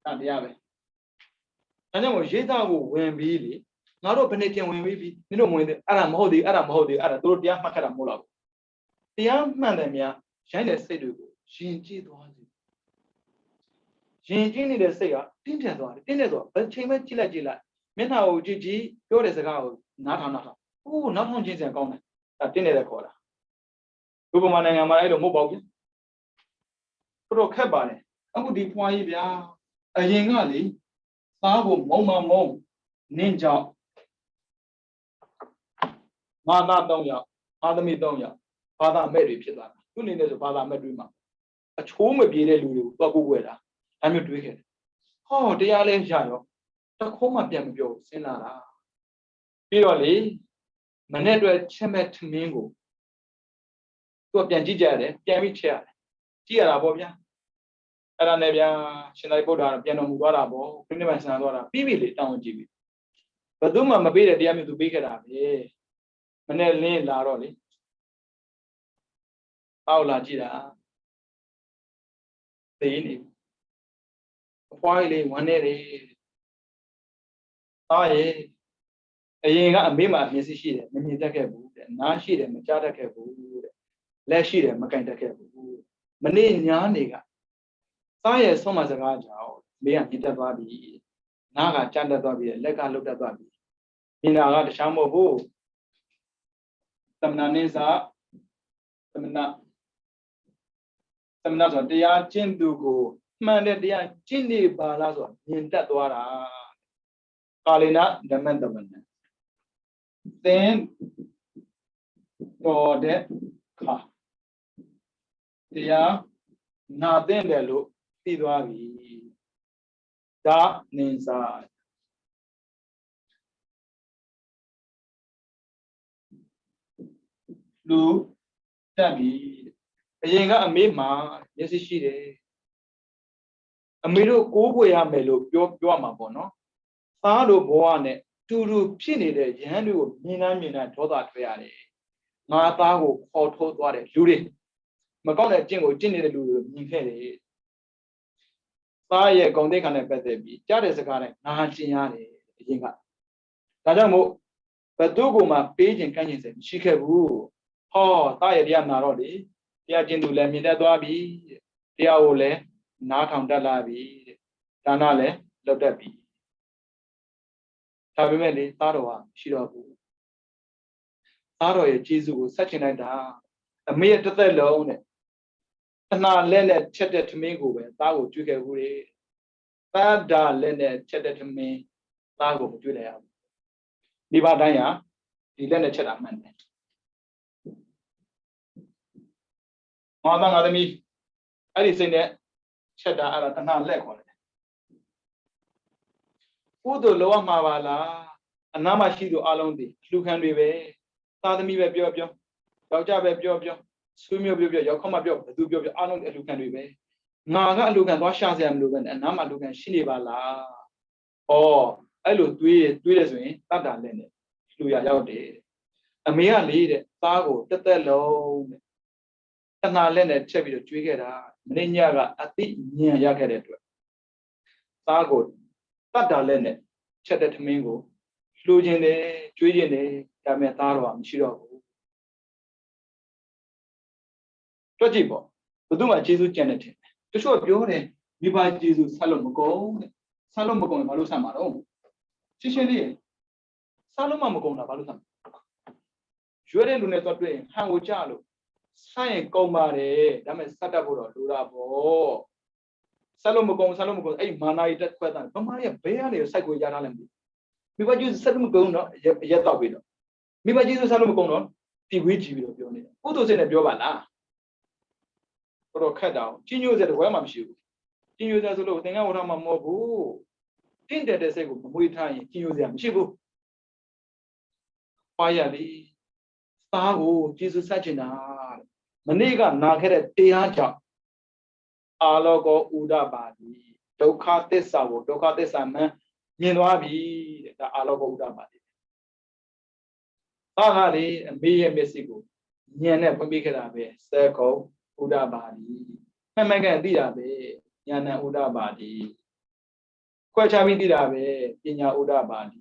ဒါတရားပဲဒါကြောင့်မို့ရေးသားကိုဝင်ပြီးလေငါတို့ဘယ်နဲ့ပြန်ဝင်ပြီးနင်တို့ဝင်တယ်အဲ့ဒါမဟုတ်သေးအဲ့ဒါသူတို့တရားမှတ်ခတ်တာမဟုတ်လားတရားမှန်တယ်များရိုင်းတဲ့စိတ်တွေကိုယဉ်ကျေးသွားစေ ရင်ကျင်းနေတဲ့စိတ်ကတင်းထန်သွားတယ်တင်းနေဆိုဘယ်ချိန်မှကြည့်လိုက်မျက်နှာကိုကြည့်ပြောတဲ့စကားကိုနားထောင်အိုးနောက်ထောင်ချင်းစံကောင်းတယ်ဒါတင်းနေတဲ့ခေါ်တာဥပမာနိုင်ငံမှာအဲ့လိုမဟုတ်ပါဘူးတော်ခက်ပါတယ်အခုဒီဖွားကြီးဗျာအရင်ကလေသားကိုမုံနင်းကြောင့်ငါသား3ယောက်သားသမီး3ယောက်ဘာသာမဲ့တွေဖြစ်သွားတာသူနေနေဆိုဘာသာမဲ့တွေမှာအချိုးမပြေတဲ့လူတွေကိုတော့ကိုယ်ွယ်တာဒါမျိုးတွေးခဲ့တယ်ဟောတရားလဲရရောတခုံးမှပြန်မပြောစဉ်းလာတာပြီးတော့လေမနေ့အတွက်ချက်မဲ့ထမင်းကိုသူကပြန်ကြည့်ကြရတယ်ပြန်ပြီးချက်ရတယ်ကြည့်ရတာပေါ့ဗျာအဲ့ဒါနဲ့ဗျာရှင်သာရိပုတ္တရာပြန်တော်မူသွားတာပေါ့ပြိဋိဘံဆန်သွားတာပြီးပြီလေတောင်းကြည့်ပြီဘယ်သူမှမပေးတဲ့တရားမျိုးသူပေးခဲ့တာပဲမနေ့လင်းလာတော့လေအောက်လာကြည့်တာသိနေအဖွားကြီးလေးဝမ်းနေတယ်သားရဲ့အရင်ကအမေမှမျက်စိရှိတယ်မမြင်တတ်ခဲ့ဘူးတဲ့နားရှိတယ်မကြားတတ်ခဲ့ဘူးတဲ့လက်ရှိတယ်မကင်တတ်ခဲ့ဘူးမနေ့ညာနေကသားရဲ့ဆုံးမစကားကြောင့်မေးကမြင်တတ်သွားပြီနားကကြားတတ်သွားပြီလက်ကလှုပ်တတ်သွားပြီမြင်တာကတခြားမဟုတ်ဘူးသမဏနိစ္စသမဏဆိုတရားကျင့်သူကိုမှန်တဲ့တရားကျင့်နေပါလားဆိုမြင်တတ်သွားတာကာလေနဓမ္မတမနသင်တော်တဲ့ခါတရားနာတဲ့တယ်လို့သိသွားပြီဒါနိစ္စလူတက်ပြီအရင်ကအမေမှာမျက်စိရှိတယ်အမေတို့ကိုးကွယ်ရမယ်လို့ပြောမှာပေါ့နော်သားတို့ဘဝနဲ့တူဖြစ်နေတဲ့ယဟန်တွေကိုမြင်နိုင်ဒေါသထွက်ရတယ်ငါသားကိုခေါ်ထိုးသွားတယ်လူတွေမကောင်းတဲ့အကျင့်ကိုကျင့်နေတဲ့လူတွေမြင်ခဲ့တယ်သားရဲ့ဂုဏ်သိက္ခာနဲ့ပတ်သက်ပြီးကြားတဲ့စကားနဲ့ငါကျင်ရတယ်အရင်ကဒါကြောင့်မို့ဘယ်သူ့ကိုမှပေးခြင်းကမ်းခြင်းစမရှိခဲ့ဘူးဟောသားရဲ့တရားနာတော့လေတရားကျင့်သူလည်းမြင်တတ်သွားပြီတရားကိုလည်းနားထောင်တတ်လာပြီဒါနလည်းလုပ်တတ်ပြီဒါပေမဲ့လေသားတော်ဟာရှိတော့ဘူးသားတော်ရဲ့ကျေးဇူးကိုဆက်ချင်လိုက်တာအမေရဲ့တစ်သက်လုံးနဲ့တဏှာလက်နဲ့ချက်တဲ့ထမင်းကိုပဲသားကိုကျွေးခဲ့ဘူးလေသားဒါလက်နဲ့ချက်တဲ့ထမင်းသားကိုမကျွေးလိုက်ရဘူးမိဘတိုင်းဟာဒီလက်နဲ့ချက်တာမှန်တယ်ငါသားငါသမီးအဲ့ဒီစိတ်နဲ့ချက်တာအဲ့ဒါတဏှာလက်ခေါ်တယ်ကုသိုလ်လောရမှာပါလားအနာမရှိသူအလုံးဒီလူခံတွေပဲသားသမီးပဲပြောယောက်ျားပဲပြောဆွေးမျိုးပြောရောက်ခမပြောဘသူပြောအလုံးအလူခံတွေပဲငါကအလူခံသွားရှာစရာမလိုပဲအနာမှာလူခံရှိနေပါလားဩအဲ့လိုတွေးတယ်ဆိုရင်တတ်တာလက်နဲ့လူရရောက်တယ်အမေကလေတဲ့သားကိုတက်တက်လုံးတဲ့တဏှာလက်နဲ့ချက်ပြီးတော့ကျွေးခဲ့တာမင်းညကအတိဉာဏ်ရခဲ့တဲ့အတွက်သားကိုတတ်တာလက်နဲ့ချက်တဲ့ထမင်းကိုလှူခြင်းတယ်ကျွေးခြင်းတယ်ဒါပေမဲ့သားတော်ကမရှိတော့ဘူးတွက်ကြည့်ပေါ့ဘယ်သူမှကျေးဇူးကြံတဲ့ထင်တချို့ပြောတယ်မိဘကျေးဇူးဆက်လို့မကုန်တဲ့ဆက်လို့မကုန်ရင်ဘာလို့ဆက်မှာတော့ရှင်းလေးဆက်လို့မကုန်တာဘာလို့ဆက်မှာရွေးတဲ့လူနဲ့တော့တွေ့ရင်ဟန်ကိုကြလို့ဆိုင်ရင်ကုန်ပါတယ်ဒါပေမဲ့ဆက်တတ်ဖို့တော့လိုတာပေါ့ဆက်လို့မကုန်အဲ့မာနာရီတက်ခွဲတာဗမာရီကဘဲကနေစိုက်ကိုရထားလိုက်ပြီမိဘကျေးဇူးဆက်လို့မကုန်တော့ရက်တော့ပြီတော့မိဘကျေးဇူးဆက်လို့မကုန်တော့တီဝေးကြည့်ပြီးတော့ပြောနေတာကုသိုလ်စိတ်နဲ့ပြောပါလားတော့ခက်တာကြီးညိုစတဲ့ဝဲမှမရှိဘူးကြီးညိုစဆိုလို့သင်္ကန်းဝထမှာမဟုတ်ဘူးတင့်တဲ့စိတ်ကိုမမွေးထားရင်ကြီးညိုစရာမရှိဘူးပါရလေသားကိုကျေးဇူးဆက်ချင်တာမနေ့ကနာခဲ့တဲ့တရားကြောင့်အာလောကောဥဒပါတိဒုက္ခသစ္စာကိုဒုက္ခသစ္စာမှန်မြင်သွားပြီတဲ့ဒါအာလောကောဥဒပါတိသားကလေအမေရဲ့မျက်စိကိုဉာဏ်နဲ့ဖွင့်ပြခဲ့တာပဲစေကုံဥဒပါတိမှန်ကန်သိတာပဲဉာဏ်ဥဒပါတိခွဲခြားပြီးသိတာပဲပညာဥဒပါတိ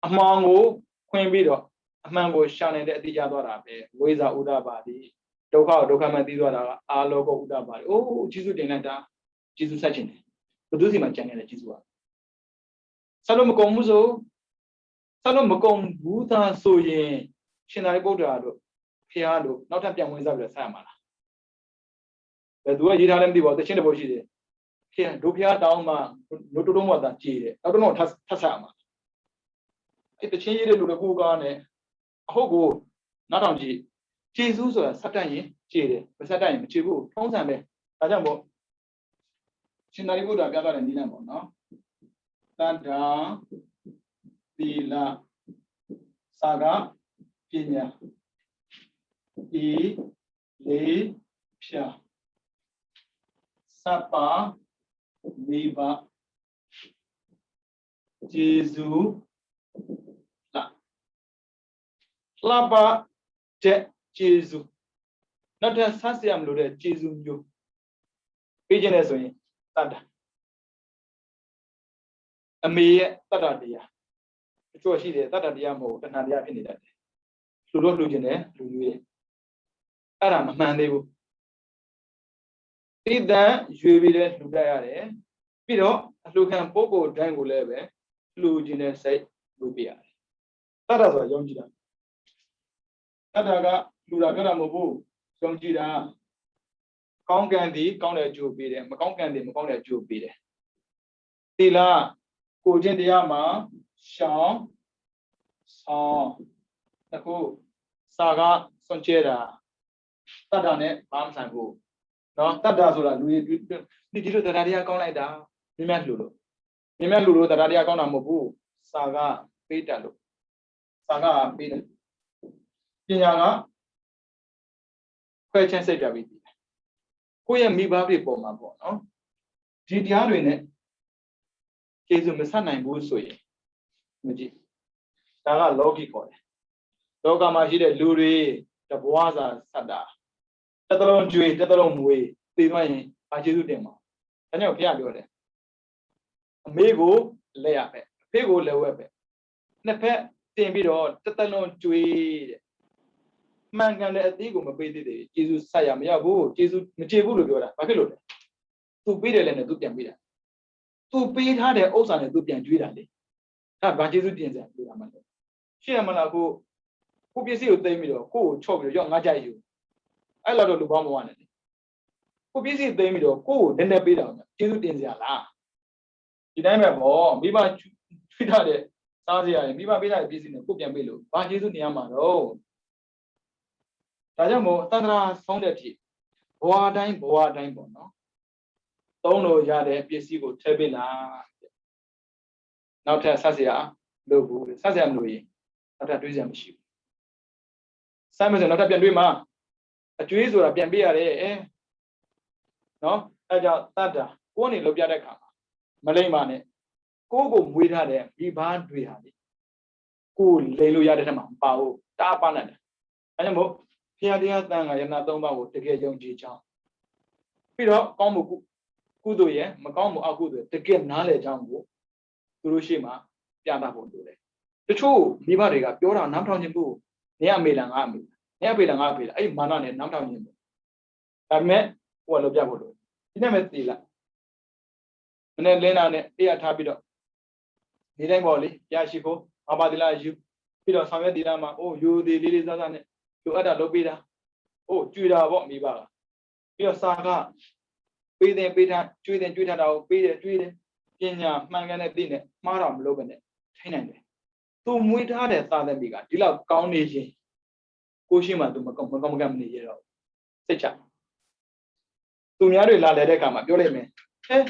အမှန်ကိုခွင့်ပြီးတော့အမှန်ကိုရှာနေတဲ့အတိအကျသွားတာပဲဝိဇာဥဒပါတိဒုက္ခကိုဒုက္ခမှသိသွားတာကအာလောကောဥဒပါတိအိုးကျေးဇူးတင်လိုက်တာ Jesus Sachin. But do the Machan and Jesus. Salom Comuso Salom Macom Buddha so ye Shinari Bodado, Piano, not a young wizard of Samana. The way you tell them the Chinabo. Here, do Pia down, no to more than Chile. I don't know, Tasama. If the change to the Google, Hogo, not on G. Jesus or Satani, Chile, but Satani, Chibu, Tonsame, Adamo. Chinari Buddha gather and Dinamo, no? Tanda, Villa, Saga, Pina, E, Le, Pia, Sapa, Viva, Jesus, Lapa, Jesus. Not a Sassiam Lude, Jesus, you. Pigeon as we, Tada. A mere Tadadia. It was she there, Tadadiamo, and Nadia Pinida. Ludo Lugene, Lugue. Aram, Mandebu. Did that, you will let Lugare. Pido, Lucan Poco, Danguleve, Lugine say, will be. That was a young Jida. Tadaga, Luragara Mobu, young Jida. Count candy, count a Jew be there, Macon candy, Macon a Jew be there. Tila, Cogendiama, Shaw, Saw, Naku, Saga, Sonchera, Tadane, Palm Sangu. No, Tadazula, did you the Radia Conida? Mimalulo. Mimalulo, the Radia Conamobu, Saga, Petalo, Saga, Peter. Piana, question say David. Who am me baby for my boy, no? Did you have in it? Case of Messana and Busoy. Saga logical. Loga Majida Luri, the Boaza Sada. Tatalon Jui, Tatalon way, the money, I do them. And you can't do it. Amigo, lay up it. Pigo, lay up it. Nepe, Timbido, Tatalon Jui. Man can let the go, baby. Jesus Sayam Yabu, Jesus, Machibu, Pakilo. To beat it and a good can. To beat her the ocean and good can do that. Not by Jesus Dians and Duramano. She am who you see with them, who choke your young Ajayu. I love the bomb one. Who busy them, who then they beat on Jesus Dians. You never more, be my treat her. Sadia, be my business, cook and below. By Jesus Niamano. Tajamo, Tandra found that he. Boa dime, no. Don't know Yade, PC go Tabila. Now tell Sasia, Logo, Sasia Louis, not a tourism ship. Simon is not a Bianima. A trees or a Biambia, eh? No, I doubt that. One in Lobiaca. Malay money. Go with her, be bad, we had it. Cool, Leluya, Pao, Tapanan. I am here the other thing I am not about to get young G. Peter, come. Kudo ye, Macombo Agudo, to get knowledge on Kurushima, Yama Bodo. The true Bivariga, Yora, Namtown Boo, near Milan Army, near Milan Army, a Manan and Namtown. I met one of Yabodo. You never see that. And then Lena, Ea Tabido. Nidang Wally, Yashiko, Abadila, you, Peter Samuel Dilama, oh, you the lilies, you other Lobida, oh, Judah, what me bar. Your saga. Pay them, pay that, treat them, treat out, pay the Kenya, Mangana dinner, Maram Logan, Tenant. Two muy hard at Southern Biga, you love County Kushima to Macomgam. Such a to Yari La Decama, Yoleme. Eh?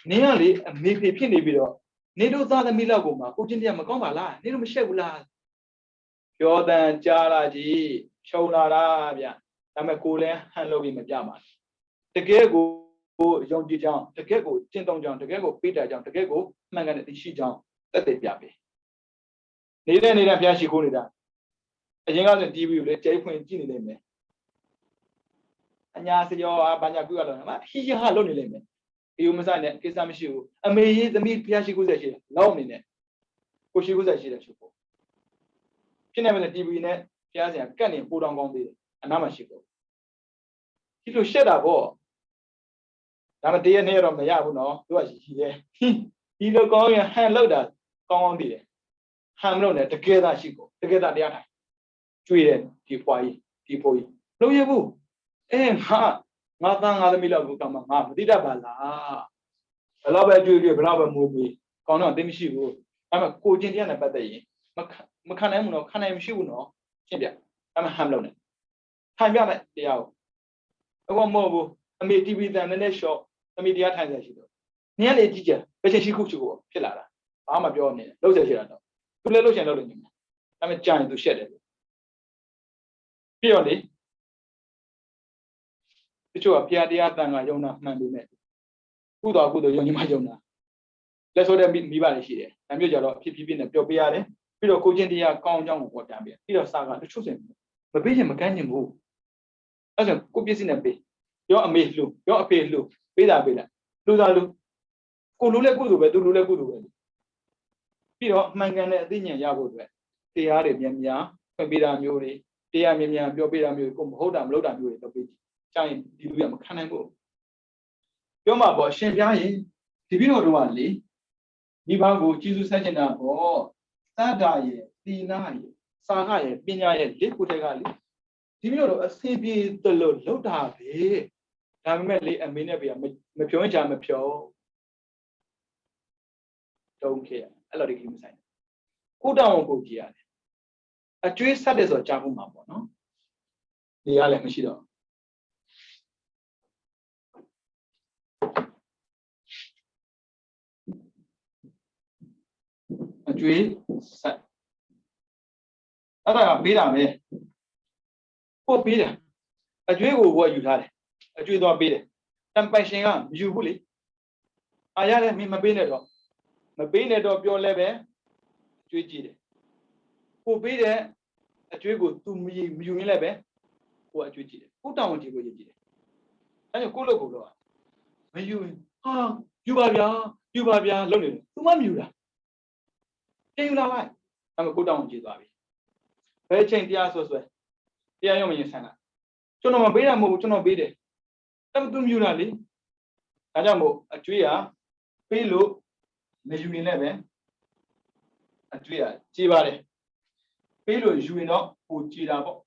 Nearly a maybe penny below. Nedo Zada Milagoma, Ujindia Macoma la, Nido Michela. Jordan Jara G, Shola Arabia, Tamakule, and Logi Majama. The Gego, young Dijon, the Gego, Tintong John, the Gego, Peter John, the Gego, Mangan, the Shi John, that they yappy. Neither need a Piashi Kunida. A young other TV will take when Ginny Leme. And Yasio Abanya, he had lonely lemon. You must sign it, Kisam shoe, and may he the meat Piashi Guzashi, long in it. Kushi Guzashi. She never the TV net, Piazzi and Canning put on Gondi, and Namashiko. He will shut up all. ဒါမှတရနေ့တော့မရဘူးနော်သူကရှိတယ်ဒီလိုကောင်းရင်ဟန်လောက်တာကောင်းတည်တယ်ဟန်မလို့နဲ့တကယ်သာရှိကိုတကယ်သာတရားထိုင်ကျွေးတယ်ဒီဖွားကြီးဒီဖိုးကြီးလုံးရဘူးငါသားငါသမီးလောက်ကိုကမှငါမတိတတ်ပါလားဘယ်တော့ပဲကျွေးကျွေးဘယ်တော့ပဲမိုးပြီးကောင်းတော့သိမရှိဘူးဒါပေမဲ့ကိုချင်းတရားနဲ့ပတ်သက်ရင်မခံနိုင်ဘူးနော်ခံနိုင်မရှိဘူးနော်ရှင်းပြဒါမှဟန်မလို့နဲ့ထိုင်ပြမယ်တရားကိုအခုမဟုတ်ဘူးအမေ TV တန်နဲ့ရှော့အမေတရားထိုင်ရရှိတော့နင်းလည်းကြည့်ကြပဲချင်းရှိခုချူကိုဖြစ်လာတာဘာမှပြောနေလှုပ်ဆက်ရှိတာတော့သူလည်းလှုပ်ရှင်လှုပ်လို့ညင်တယ်ဒါပေမဲ့ကြာရင်သူရှက်တယ်ပြီးတော့လေတချို့ကဖျားတရားတန်ကယုံတာမှန်ပေမဲ့ကုသိုလ်ယုံညီမယုံတာလက်ဆိုးတဲ့မိဘတွေရှိတယ်ဒါမျိုးကြတော့ဖြစ်ဖြစ်နဲ့ပျော်ပေးရတယ်ပြီးတော့ကိုချင်းတရားကောင်းကြောင်းကိုပေါ်ပြပေးပြီးတော့စာကတချို့စင်မပေးရင်မကမ်းချင်ဘူးအဲ့ဒါကိုပြည့်စင်နဲ့ပေးရောအမေလှူရောအဖေလှူပေးတာပေးလိုက်လှူတာလှူကိုလူလဲကုသိုလ်ပဲသူလူလဲကုသိုလ်ပဲပြီးတော့မှန်ကန်တဲ့အသိဉာဏ်ရဖို့အတွက်တရားတွေမြန်မြန်ဖွင့်ပေးတာမျိုးတွေတရားမြန်မြန်ပြောပေးတာမျိုးကိုမဟုတ်တာမလုပ်တာမျိုးတွေလုပ်ပေးကြရင်ဒီလူရမခံနိုင်ဘူးပြောမှာပေါ့ရှင်ပြားရင်ဒီပြီးတော့ကလေဒီဘာကိုကျေးဇူးဆက်ချင်တာပေါ့သတ္တာရဲ့သီလရဲ့စာခရဲ့ပညာရဲ့လက်ခုတည်းကလေဒီပြီးတော့အစီပြေတလို့လောက်တာပဲဒါပေမဲ့လေအမေနဲ့ပြမဖြုံးချမဖြုံးတုံးခဲ့အဲ့လိုဒီကိမဆိုင်ကိုတောင်းကိုကြည့်ရတယ်အကျွေးဆက်တယ်ဆိုတော့ကြားဖို့မှာပေါ့နော်နေရလည်းမရှိတော့အကျွေးဆက်အဲ့ဒါကပေးတာပဲကိုပေးတယ်အကျွေးကိုကိုယူထားတယ်အကျွေးသွားပေးတယ်တန်ပိုင်ရှင်ကမယူဘူးလေအားရတယ်မင်းမပေးနဲ့တော့ပြောလဲပဲကျွေးကြည့်တယ်ကိုပေးတဲ့အကျွေးကို तू မယူရင်းလည်းပဲကိုအကျွေးကြည့်တယ်ကိုတောင်းဝင်ကြည့်ကိုကြည့်တယ်အဲ့ဒါကိုလို့ကိုတော့မယူဟာယူပါဗျာလုပ်နေတယ် तू မယူတာတင်ယူလာလိုက်အဲ့ဒါကိုတောင်းဝင်ကြည့်သွားပြီဘယ်ချိန်တရားဆွဲတရားရုံးမရင်ဆန်းတာကျွန်တော်မပေးတာမဟုတ်ဘူးကျွန်တော်ပေးတယ်အဲ့ဒါ तू မယူတာလေဒါကြောင့်မို့အကျွေးကပေးလို့မယူရင်လည်းပဲအကျွေးကကြေးပါတယ်ပေးလို့ယူရင်တော့ဟိုကြေးတာပေါ့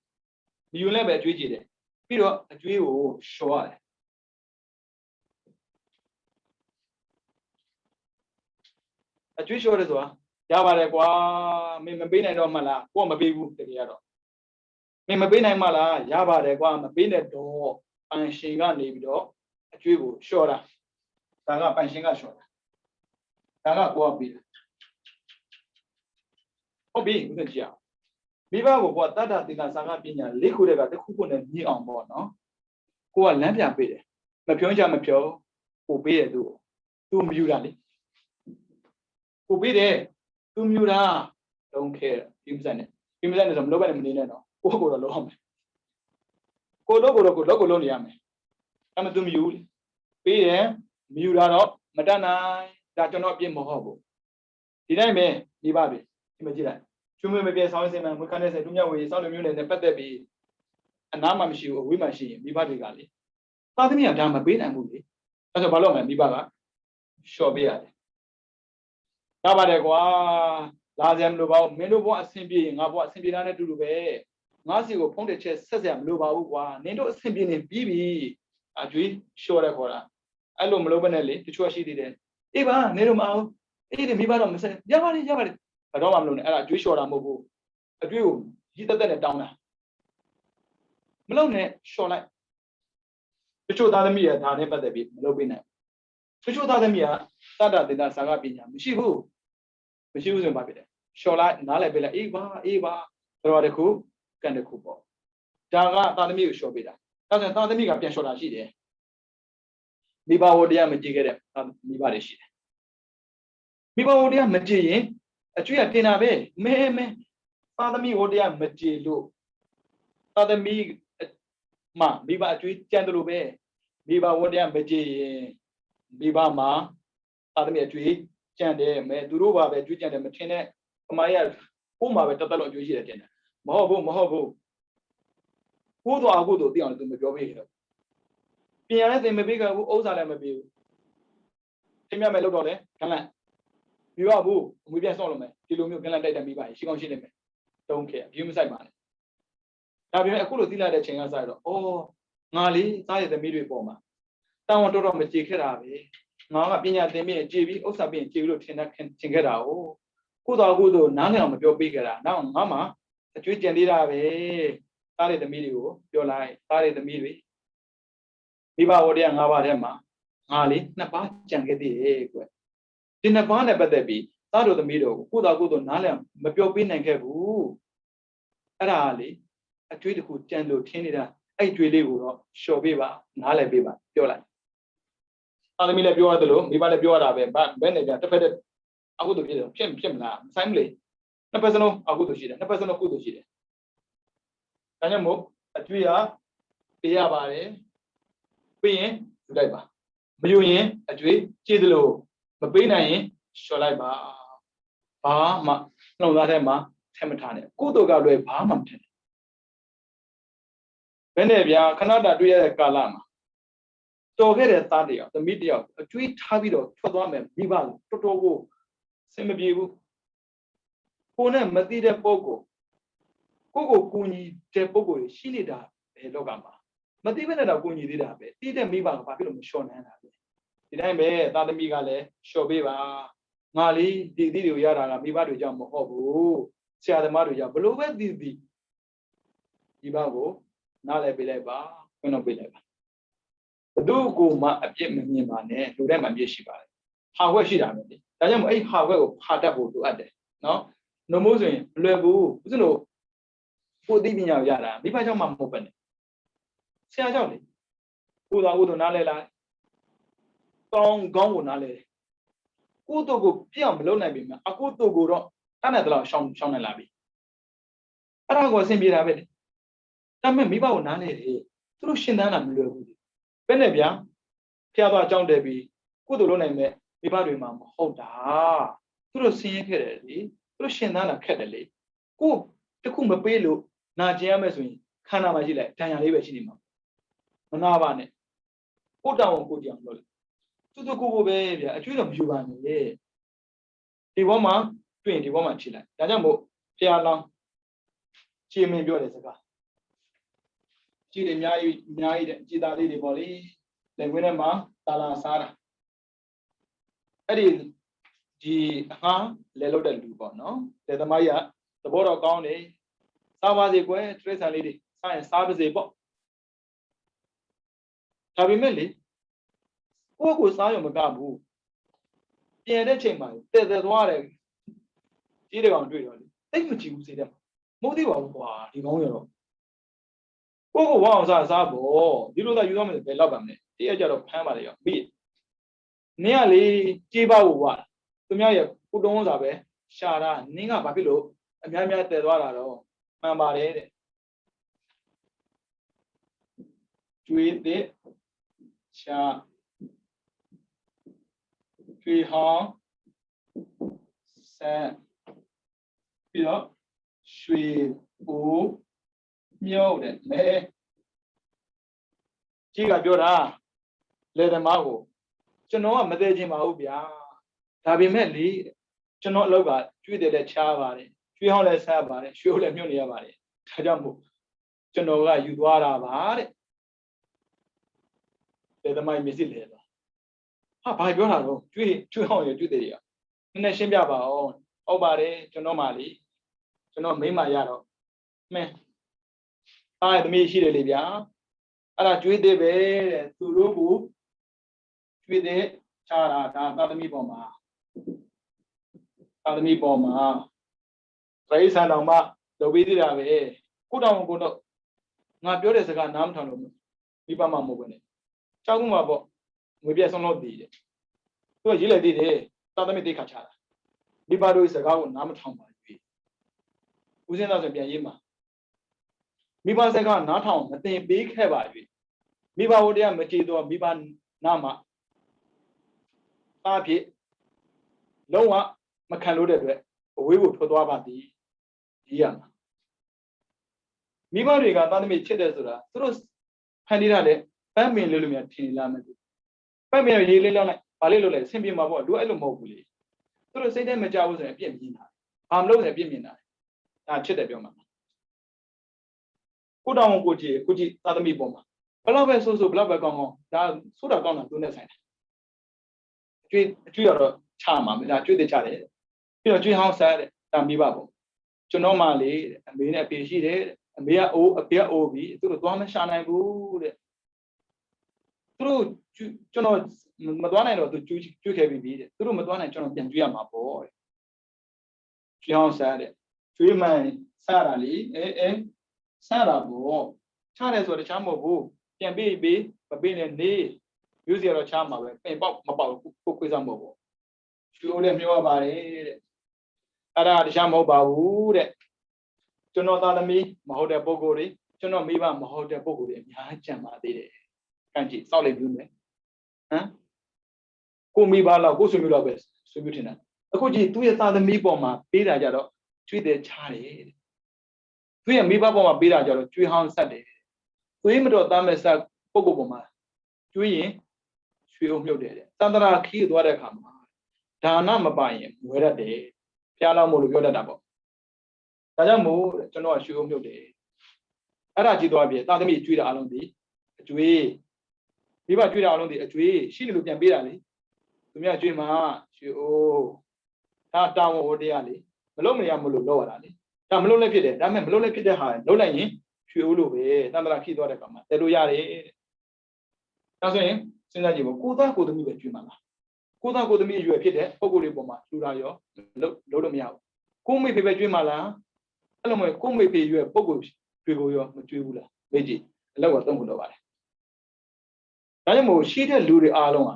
မယူလည်းပဲအကျွေးကြေးတယ်ပြီးတော့အကျွေးကိုလျှော်ရတယ်အကျွေးလျှော်တယ်ဆိုတာရပါတယ်ကွာမင်းမပေးနိုင်တော့မှလားကိုကမပေးဘူးတကယ်ကတော့မင်းမပေးနိုင်မှလားရပါတယ်ကွာမပေးနဲ့တော့ပန်ရှင်ကနေပြီးတော့အကျွေးကိုလျှော်တာဒါကပန်ရှင်ကလျှော်တာဒါကကိုကပေးတယ်ဟုတ်ပြီဦးဇင်းကြည့်အောင်မိဘကိုကိုကတတ္တသီလစာကပညာ၄ခုတည်းကတစ်ခုခုနဲ့ညှိအောင်ပေါ့နော်ကိုကလမ်းပြပေးတယ်မဖြုံးချမဖြုံးကိုပေးတယ်သူမယူတာလေကိုပေးတယ်သူမယူတာdon't care ဒီမစက်နဲ့ဆိုမလုပ်ဘဲနဲ့မနေနဲ့တော့ကိုတော့လုပ်အောင်မယ်ကိုလုပ်ကိုလုပ်နေရမယ်အဲ့မဲ့သူမယူလေပေးတယ်မယူတာတော့မတတ်နိုင်ဒါကျွန်တော်အပြစ်မဟုတ်ဘူးဒီတိုင်းပဲဒီပါပြီဒီမကြည့်လိုက်ကျွေးမပြေဆောင်းစင်မှမခန်းတဲ့စတူးမြဝေစောင်းလိုမျိုးနဲ့ပတ်သက်ပြီးအနားမှမရှိဘူးအဝေးမှရှိရင်မိဘတွေကလေသားသမီးကဒါမပေးနိုင်ဘူးလေအဲ့ဆိုဘာလို့မလဲမိဘကလျှော်ပေးရတယ်ရပါတယ်ကွာလာစရာမလိုပါဘူးမင်းတို့ဘဝအဆင်ပြေရင်ငါဘဝအဆင်ပြေတာနဲ့တူတူပဲငါစီကိုဖုံးတဲ့ချက်ဆက်စရာမလိုပါဘူးကွာနင်တို့အဆင်ပြေနေပြီးပြီအကျွေးလျှော်တယ်ခေါ်တာအဲ့လိုမလုပ်ဘဲနဲ့လေတချို့ရှိသေးတယ်အေးပါနင်တို့မအောင်အေးဒီမိဘတော့မဆက်ရပါတယ်ဘာတော့မှမလုပ်နဲ့အဲ့ဒါအကျွေးလျှော်တာမဟုတ်ဘူးအကျွေးကိုကြီးတက်နဲ့တောင်းတာမလုပ်နဲ့လျှော်လိုက်တချို့သားသမီးရဒါနဲ့ပတ်သက်ပြီးမလုပ်ပေးနိုင်တချို့သားသမီးကတတ္တသီလစာကပညာမရှိဘူးဆိုရင်ဘာဖြစ်လဲလျှော်လိုက်နားလည်းပေးလိုက်အေးပါတော်တစ်ခုကန်တစ်ခုပေါ့ဒါကသားသမီးကိုလျှော်ပေးတာဒါဆိုရင်သားသမီးကပြန်လျှော်တာရှိတယ်မိဘဝတရားမကြည့်ခဲ့တဲ့မိဘတွေရှိတယ်မိဘဝတရားမကြည့်ရင်အကျွေးကတင်တာပဲမဲသားသမီးဝတရားမကြည့်လို့သားသမီးမိဘအကျွေးကြံတယ်လို့ပဲမိဘဝတရားမကြည့်ရင်မိဘမှာသားသမီးအကျွေးကြံတယ်မဲသူတို့ပါပဲအကျွေးကြံတယ်မထင်နဲ့အမရကို့မှာပဲတတ်လို့အကျွေးရှိတယ်တင်တယ်မဟုတ်ဘူးကို့တော့သိအောင်သူမပြောပေးဘူးပြ ပြင်ရတဲ့သင်မပေးခဲ့ဘူးဥစ္စာလည်းမပေးဘူးသင်မြမယ်လို့တော့လေကလန့်ပြီးတော့ဘူးအမွေပြတ်ဆော့လို့မယ်ဒီလိုမျိုးကလန့်တိုက်တယ်မိပါရှိကောင်းရှိနေမယ်တုံးခဲ့အပြူးမဆိုင်ပါနဲ့ဒါပေမဲ့အခုလိုသိလိုက်တဲ့ချိန်ကစရတော့အော်ငါလေးသားရည်သမီးတွေပေါ်မှာတောင်းတော့မကြေခဲ့တာပဲငါကပညာသင်ပြီးကြေပြီးဥစ္စာပြီးကြေပြီးလို့ထင်ခဲ့တာ哦ကိုတော်နားလည်အောင်မပြောပေးခဲ့တာနောက်ငါမှအကျွေးကြံသေးတာပဲသားရည်သမီးတွေကိုပြောလိုက်သားရည်သမီးတွေမိဘဝတရား၅ပါးထဲမှာငါလေး2ပါးကြံခဲ့သေးတယ်ကွဒီ2ပါးနဲ့ပတ်သက်ပြီးသားတို့သမီးတို့ကိုတော်နားလည်မပြောပေးနိုင်ခဲ့ဘူးအဲ့ဒါလေအကျွေးတစ်ခုကြံလို့ထင်းနေတာအဲ့ကျွေးလေးကိုတော့လျှော်ပေးပါနားလည်ပေးပါပြောလိုက်သားသမီးလည်းပြောရတယ်လို့မိဘလည်းပြောရတာပဲဘယ်နဲ့ကြတစ်ဖက်အခုတို့ဖြစ်မလားမဆိုင်မလို့နှစ်ဖက်စလုံးအခုတို့ရှိတယ်နှစ်ဖက်စလုံးကုသိုလ်ရှိတယ်ဒါကြောင့်မို့အကျွေးကပေးရပါတယ်ပေးရင်ယူလိုက်ပါမယူရင်အကျွေးကျေးသလိုမပေးနိုင်ရင်လျှော်လိုက်ပါဘာမှနှလုံးသားထဲမှာထည့်မထားနဲ့ကုသိုလ်ကလွယ်ဘာမှမထည့်နဲ့ဘယ်နဲ့ဗျာခဏတာတွေ့ရတဲ့ကာလမှာတော်ခဲ့တဲ့သားတယောက်သမီးတယောက်အကျွေးထားပြီးတော့ထွက်သွားမယ်မိဘတော်တော်ကိုစင်မပြေဘူးကိုနဲ့မသိတဲ့ပုဂ္ဂိုလ်ကိုကူညီတဲ့ပုဂ္ဂိုလ်ရှိနေတာဘယ်လောကမှာမသိဘဲနဲ့တော့ကူညီသေးတာပဲတိတဲ့မိဘကဘာဖြစ်လို့မလျှော်နိုင်တာလဲဒီတိုင်းပဲသားသမီးကလည်းလျှော်ပေးပါငါလေးဒီအသီးတွေကိုရတာကမိဘတွေကြောင့်မဟုတ်ဘူးဆရာသမားတွေကြောင့်ဘလို့ပဲသိမိဘကိုနားလည်ပေးလိုက်ပါခွင့်တော့ပေးလိုက်ပါဘသူကိုမှအပြစ်မမြင်ပါနဲ့လူတိုင်းမှာအပြစ်ရှိပါတယ်ဟာဝက်ရှိတာပဲလေဒါကြောင့်မို့အဲ့ဟာဝက်ကိုဖာတတ်ဖို့လိုအပ်တယ်နော်နှမိုးဆိုရင်မလွယ်ဘူးဥစဉ်လို့ကိုသိပညာရတာမိဘကြောင့်မှမဟုတ်ပဲနဲ့ဆရာကြောင့်လေကိုတော်နားလဲလားကောင်းကိုနားလဲကိုတို့ကိုပြအောင်မလုပ်နိုင်ပြီမှာအကိုတို့ကိုတော့တတ်တဲ့လောက်ရှောင်းနိုင်လာပြီအဲ့ဒါကိုအဆင်ပြေတာပဲလေဒါပေမဲ့မိဘကိုနားလဲတယ်သူတို့ရှင်းတန်းတာမလွယ်ဘူးဘယ်နဲ့ဗျာဖျားသွားအကြောင်းတည်ပြီးကိုတို့လုံးနိုင်မဲ့မိဘတွေမှာမဟုတ်တာသူတို့ဆင်းရဲခဲ့တယ်လေသူတို့ရှင်းတန်းတာခက်တယ်လေကိုတခုမပေးလို့နာကျင်ရမယ်ဆိုရင်ခန္ဓာမှာရှိလိုက်တန်ရာလေးပဲရှိနေမှာမနာပါနဲ့ကိုတောင်းကိုကြည့်အောင်လုပ်လိုက်သူကိုပဲဗျာအကျွေးတော့မယူပါနဲ့ဒီဘောမှာတွေ့ရင်ဒီဘောမှာခြေလိုက်ဒါကြောင့်မို့ဖျားလောင်းခြေမင်းပြောတဲ့စကားခြေတွေအများကြီးတဲ့ခြေသားလေးတွေပေါ့လေလက်ခွေးထဲမှာတာလာစားတာအဲ့ဒီအငှားလဲလို့တဲ့လူပေါ့နော်လက်သမားကြီးကသဘောတော့ကောင်းတယ်စားပါစေကွယ်တရိษံလေးတွေစားရင်စားပါစေပေါ့ဒါပေမဲ့လေကိုစားရုံမကဘူးပြင်တဲ့ချိန်မှာတဲ့သွားတယ်ကြီးတဲ့ကောင်တွေ့တော့လေတိတ်မကြည့်ဘူးစိတ်ထဲမှာမဟုတ်သေးပါဘူးကွာဒီကောင်းရတော့ကိုဝအောင်စားပေါ့ဒီလိုသာယူရမယ်ဘယ်လောက်ပါမလဲတည့်ရကြတော့ဖမ်းပါလေရောမိနင်းကလေကြေးပါဖို့ကွာသူများရဲ့ကိုတုံးစားပဲရှာတာနင်းကဘာဖြစ်လို့အများတည်သွားတာတော့မှန်ပါတယ်တဲ့ကျွေးတဲ့ရှာကျွေးဟောင်းဆန်ပြီးတော့ရွှေအိုးမြုပ်တဲ့လေကြီးကပြောတာလေသမားကိုကျွန်တော်ကမသေးချင်ပါဘူးဗျာဒါပေမဲ့လေကျွန်တော်အလုပ်ကကျွေးတယ်လည်းချားပါတယ်ကျွေးဟောင်းလည်းဆန်းပါတယ်ရွှေအိုးလည်းမြုပ်နေရပါတယ်ဒါကြောင့်မို့ကျွန်တော်ကယူသွားတာပါတဲ့လေသမားမျက်စိလဲသွားဟာဘာပြောတာတော့ကျွေးဟောင်းရကျွေးတယ်ရနည်းနည်းရှင်းပြပါအောင်ဟုတ်ပါတယ်ကျွန်တော်မှလေကျွန်တော်မိမရတော့မင်းအားရသမီးရှိတယ်လေဗျာအဲ့ဒါကျွေးသေးပဲတဲ့သူတို့ကိုကျွေးသေးချတာဒါသာသမီပေါ်မှာပရိသတ်တော်မှလုပ်ပြီးသေးတာပဲကိုတောင်ကိုတော့ငါပြောတဲ့စကားနားမထောင်လို့မိဘမှမဟုတ်ဘူးနဲ့ကြောက်မှုမှာပေါ့ငွေပြက်ဆုံးလို့တည်တယ်သူကရေးလိုက်သေးတယ်သာသမီတိတ်ခါချတာမိဘတို့စကားကိုနားမထောင်ပါဘူးဦးစင်းသားဆိုပြန်ရေးမှာမိဘစကားနားထောင်မတင်ပေးခဲ့ပါ၍မိဘဝတရားမကြည်တော့မိဘနာမှာသားဖြစ်လုံးဝမခံလို့တဲ့အတွက်အဝေးကိုထွက်သွားပါသည်ကြီးရမှာမိဘတွေကသားသမီးချစ်တယ်ဆိုတာသူတို့ဖန်တီးတာလေ班面里面听拉么的，班面里来，把里来，身边嘛不，都爱弄毛不哩，都是现在没家务人变面啦，俺们老人变面啦，啊，吃得表嘛，古当我估计大都没包嘛，不老白说不老白讲哦，那苏打讲了都那啥，主要的差嘛，那绝对差的，比如最好晒的，但没办法，就那么哩，没那必须的，没啊欧比，都是多么下来不的。သူတို့ကျွန်တော်မသွားနိုင်တော့သူကျွေးခဲ့ပြီးတဲ့သူတို့မသွားနိုင်ကျွန်တော်ပြန်ကျွေးရမှာပေါ့တဲ့ကျွေးအောင်စားတဲ့ကျွေးမှန်စားတာလေစားတာပေါ့ချတယ်ဆိုတော့တခြားမဟုတ်ဘူးပြန်ပေးမပေးနဲ့နေယူစီရတော့ချမှာပဲပင်ပေါက်မပေါက်ကိုခွေးစားမဟုတ်ဘူးကျွေးလည်းမျောပါတယ်တဲ့အဲ့ဒါတခြားမဟုတ်ပါဘူးတဲ့ကျွန်တော်သားသမီးမဟုတ်တဲ့ပုဂ္ဂိုလ်တွေကျွန်တော်မိဘမဟုတ်တဲ့ပုဂ္ဂိုလ်တွေအများကြီးကြံပါသေးတယ်ကန်ကြည့်စောက်လိုက်ပြီးမယ်ဟမ်ကိုမိဘလောက်ကိုဆွေမျိုးလောက်ပဲဆွေမျိုးထင်တာအခုကြည့်သူ့ရဲ့သားသမီးပေါ်မှာပေးတာကြတော့ကျွေးတယ်ချားတယ်သူ့ရဲ့မိဘပေါ်မှာပေးတာကြတော့ကျွေးဟောင်းဆက်တယ်သွေးမတော်သားမဲ့ဆက်ပုဂ္ဂိုလ်ပေါ်မှာကျွေးရင်ရွှေအောင်မြုပ်တယ်တဲ့သန္တရာခီးသွားတဲ့အခါမှာဒါနမပိုင်ရင်ဝဲရတယ်ဖျားလောက်မို့လို့ပြောတတ်တာပေါ့ဒါကြောင့်မို့ကျွန်တော်ကရွှေအောင်မြုပ်တယ်အဲ့ဒါကြည့်သွားပြီသားသမီးကျွေးတာအလုံးဒီအကျွေးမိဘကျွေးတာအလုံးဒီအကျွေးရှိတယ်လို့ပြန်ပေးတာလေသူများကျွေးမှာရွှေအိုးဒါတောင်းဝတရားလေမလုံးမရမလို့လောက်ရတာလေဒါမလုံးလည်းဖြစ်တယ်ဒါပေမဲ့မလုံးလည်းဖြစ်တဲ့ဟာလုံးလိုက်ရင်ရွှေအိုးလို့ပဲတန်တရာခီးသွားတဲ့ကောင်မှာတဲလို့ရတယ်ဒါဆိုရင်စဉ်းစားကြည့်ပေါ့ကိုသားကိုသမီးပဲကျွေးမှာလားကိုသားကိုသမီးရွယ်ဖြစ်တဲ့ပုံကိုယ်လေးပေါ်မှာလူတာရောလုံးလို့မရဘူးကိုမိဖေပဲကျွေးမှာလားအဲ့လိုမျိုးကိုမိဖေရွယ်ပုံကိုကျွေးကိုရောမကျွေးဘူးလားမေးကြည့်အလောက်ကသုံးခုတော့ပါတယ်ဒါကြောင့်မို့ရှိတဲ့လူတွေအားလုံးက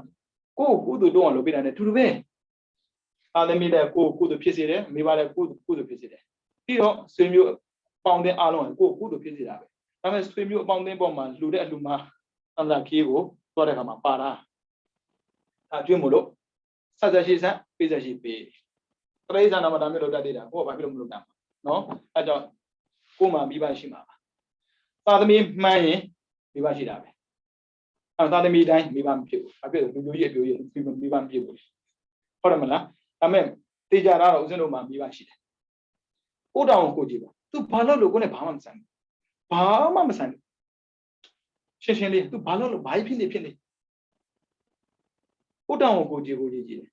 ကိုကုသိုလ်တော့လုပ်ပေးတာနဲ့တူတူပဲသားသမီးတဲ့ကိုကုသိုလ်ဖြစ်စေတယ်မိဘတဲ့ကိုကုသိုလ်ဖြစ်စေတယ်ပြီးတော့ဆွေမျိုးပေါင်းတဲ့အားလုံးကိုကုသိုလ်ဖြစ်စေတာပဲဒါပေမဲ့ဆွေမျိုးအပေါင်းအသင်းပေါ်မှာလူတဲ့အလူမှာအန္တရာခီးကိုသွားတဲ့ခါမှာပါတာဒါကျွေးမို့လို့ဆက်ဆက်ရှိဆက်ပေးဆက်ရှိပေးတရိစ္ဆာန်မှာဒါမျိုးလုပ်တတ်သေးတာကိုကဘာဖြစ်လို့မလုပ်တာနော်အဲကြောင့်ကိုမှမိဘရှိမှာပါသားသမီးမှန်းရင်မိဘရှိတာပဲသားသမီးတိုင်းမိဘမဖြစ်ဘူးဘာဖြစ်လို့လူမျိုးကြီးအပြိုးကြီးမိဘမဖြစ်ဘူးဟုတ်တယ်မလားဒါမဲ့တေချာတော့ဦးဇင်းတို့မှာမိဘရှိတယ်ကိုတောင်ကိုကြည့်ပါသူဘာလို့လို့ကိုနဲ့ဘာမှမဆိုင်ဘူးဘာမှမဆိုင်ဘူးရှင်းလေးသူဘာလို့လို့ဘာဖြစ်နေကိုတောင်ကိုကြည့်တယ်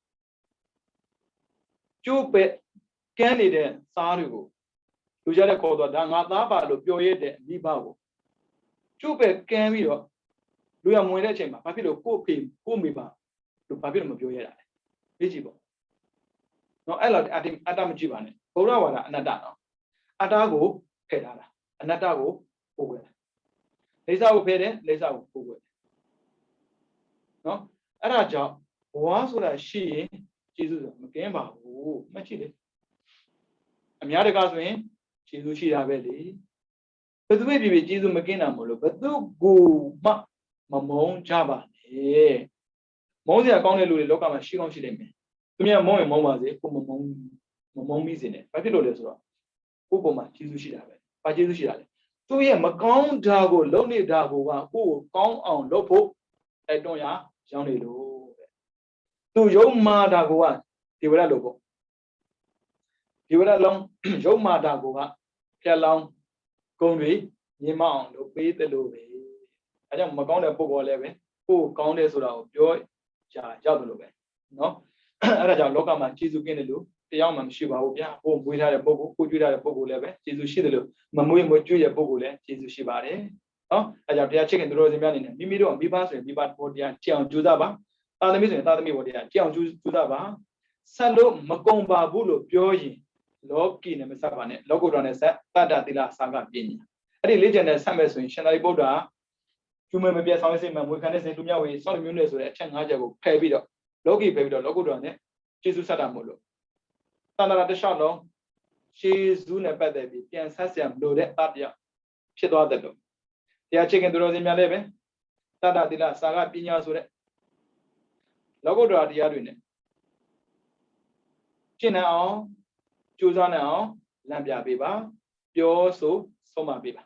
ကျိုးပဲကန်းနေတဲ့စားတွေကိုလူကြတဲ့ခေါ်တော့ဒါငါသားပါလို့ပြောရတဲ့မိဘကိုကျိုးပဲကန်းပြီးတော့လူရမဝင်တဲ့အချိန်မှာဘာဖြစ်လို့ကိုဖေကိုမိဘလို့ဘာဖြစ်လို့မပြောရတာလဲသိကြည့်ပေါ့နော်အဲ့လောက်အတ္တမကြည့်ပါနဲ့ဘုရားဝါဒအနတ္တနော်အတ္တကိုဖယ်ထားတာအနတ္တကိုပို့ွယ်တာလိစ္ဆာကိုဖယ်တယ်လိစ္ဆာကိုပို့ွယ်တယ်နော်အဲ့ဒါကြောင့်ဘဝဆိုတာရှိရင်ကျေးဇူးဆိုမကင်းပါဘူးမှတ်ကြည့်လေအများတကာဆိုရင်ကျေးဇူးရှိတာပဲလေဘယ်သူပဲဖြစ်ဖြစ်ကျေးဇူးမကင်းတာမလို့ဘယ်သူကိုမှမမုန်းကြပါနဲ့မုန်းစရာကောင်းတဲ့လူတွေလောကမှာရှိကောင်းရှိနိုင်မယ်သူများမုန်းရင်မုန်းပါစေကိုမမုန်းမိစေနဲ့ဘာဖြစ်လို့လဲဆိုတော့ကိုယ့်ပုံမှာကျေးဇူးရှိတာပဲဘာကျေးဇူးရှိတာလဲသူရဲ့မကောင်းတာကိုလုပ်နေတာကိုကကိုယ့်ကိုကောင်းအောင်လုပ်ဖို့တိုက်တွန်းရရောင်းနေလို့တဲ့သူယုံမာတာကိုကဒီဝရလို့ပေါ့ဒီဝရလုံးယုံမာတာကိုကဖြက်လောင်းဂုံတွေမြင်မအောင်လုပ်ပေးတယ်လို့ပဲအဲကြောင့်မကောင်းတဲ့ပုဂ္ဂိုလ်လည်းပဲကိုယ်ကောင်းတယ်ဆိုတာကိုပြောကြရောက်တယ်လို့ပဲနော်အဲ့ဒါကြောင့်လောကမှာကျေးဇူးကင်းတယ်လို့တရားမှမရှိပါဘူးဗျာကိုယ်မွေးထားတဲ့ပုဂ္ဂိုလ်ကိုကျွေးထားတဲ့ပုဂ္ဂိုလ်လည်းပဲကျေးဇူးရှိတယ်လို့မမွေးကျွေးတဲ့ပုဂ္ဂိုလ်လည်းကျေးဇူးရှိပါတယ်နော်အဲကြောင့်တရားချစ်ခင်သူတော်စင်များအနေနဲ့မိမိတို့မိဘဆိုရင်မိဘဘောတရားကြည်အောင်ကြိုးစားပါသားသမီးဆိုရင်သားသမီးဘောတရားကြည်အောင်ကြိုးစားပါဆက်လို့မကုံပါဘူးလို့ပြောရင်လောကီနဲ့မဆက်ပါနဲ့လောကုတ္တရာနဲ့ဆက်တတ္တသီလစာကပညာအဲ့ဒီလေးချက်နဲ့ဆက်မဲ့ဆိုရင်ရှင်သာရိပုတ္တရာကျူမမပြတ်ဆောင်ရစေမှာမွေခံတဲ့စင်သူမြဝေစောင့်မျိုးနဲ့ဆိုတဲ့အချက်၅ချက်ကိုဖယ်ပြီးတော့လောကီဖယ်ပြီးတော့လောကုတ္တရာနဲ့ကျေးဇူးဆက်တာမို့လို့တဏ္ဍာတစ်လျှောက်လုံးကျေးဇူးနဲ့ပတ်သက်ပြီးပြန်ဆက်ဆံလို့တဲ့တတရားဖြစ်သွားတယ်လို့တရားချစ်ခင်သူတော်စင်များလည်းပဲတတ္တသီလစာကပညာဆိုတဲ့လောကုတ္တရာတရားတွေနဲ့ကျင့်နိုင်အောင်ကြိုးစားနိုင်အောင်လမ်းပြပေးပါပြောဆိုဆုံးမပေးပါ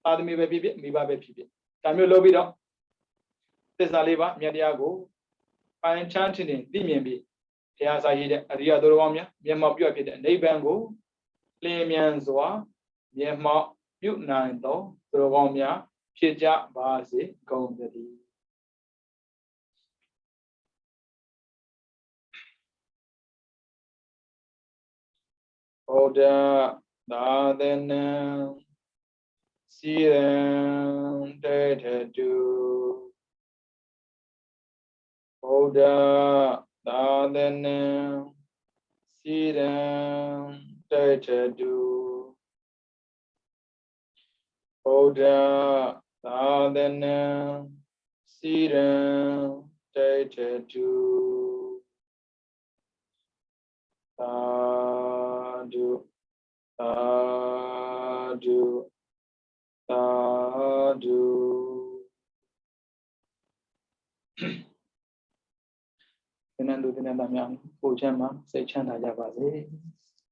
အာသမီပဲဖြစ်ဖြစ်မိဘပဲဖြစ်ဖြစ်ဒါမျိုးလုပ်ပြီးတော့ သစ္စာလေးပါမြတ်တရားကိုပိုင်ချမ်းထင်သိမြင်ပြီးဘုရားစာရည်တဲ့အရိယသူတော်ကောင်းများမျက်မှောက်ပြုဖြစ်တဲ့နိဗ္ဗာန်ကိုလင်းမြန်စွာမျက်မှောက်ပြုနိုင်သောသူတော်ကောင်းများဖြစ်ကြပါစေကုန်သတည်းဘုဒ္ဓသာသနာစီရန်တေထတုဘုဒ္ဓသာသနာစီရန်တေထတုဘုဒ္ဓသာသနာစီရန်တေထတုသာဓုသာဓုသာဓုသင်္နန်သူသင်္နန်သားများကိုယ်ချမ်းမှာစိတ်ချမ်းသာကြပါစေ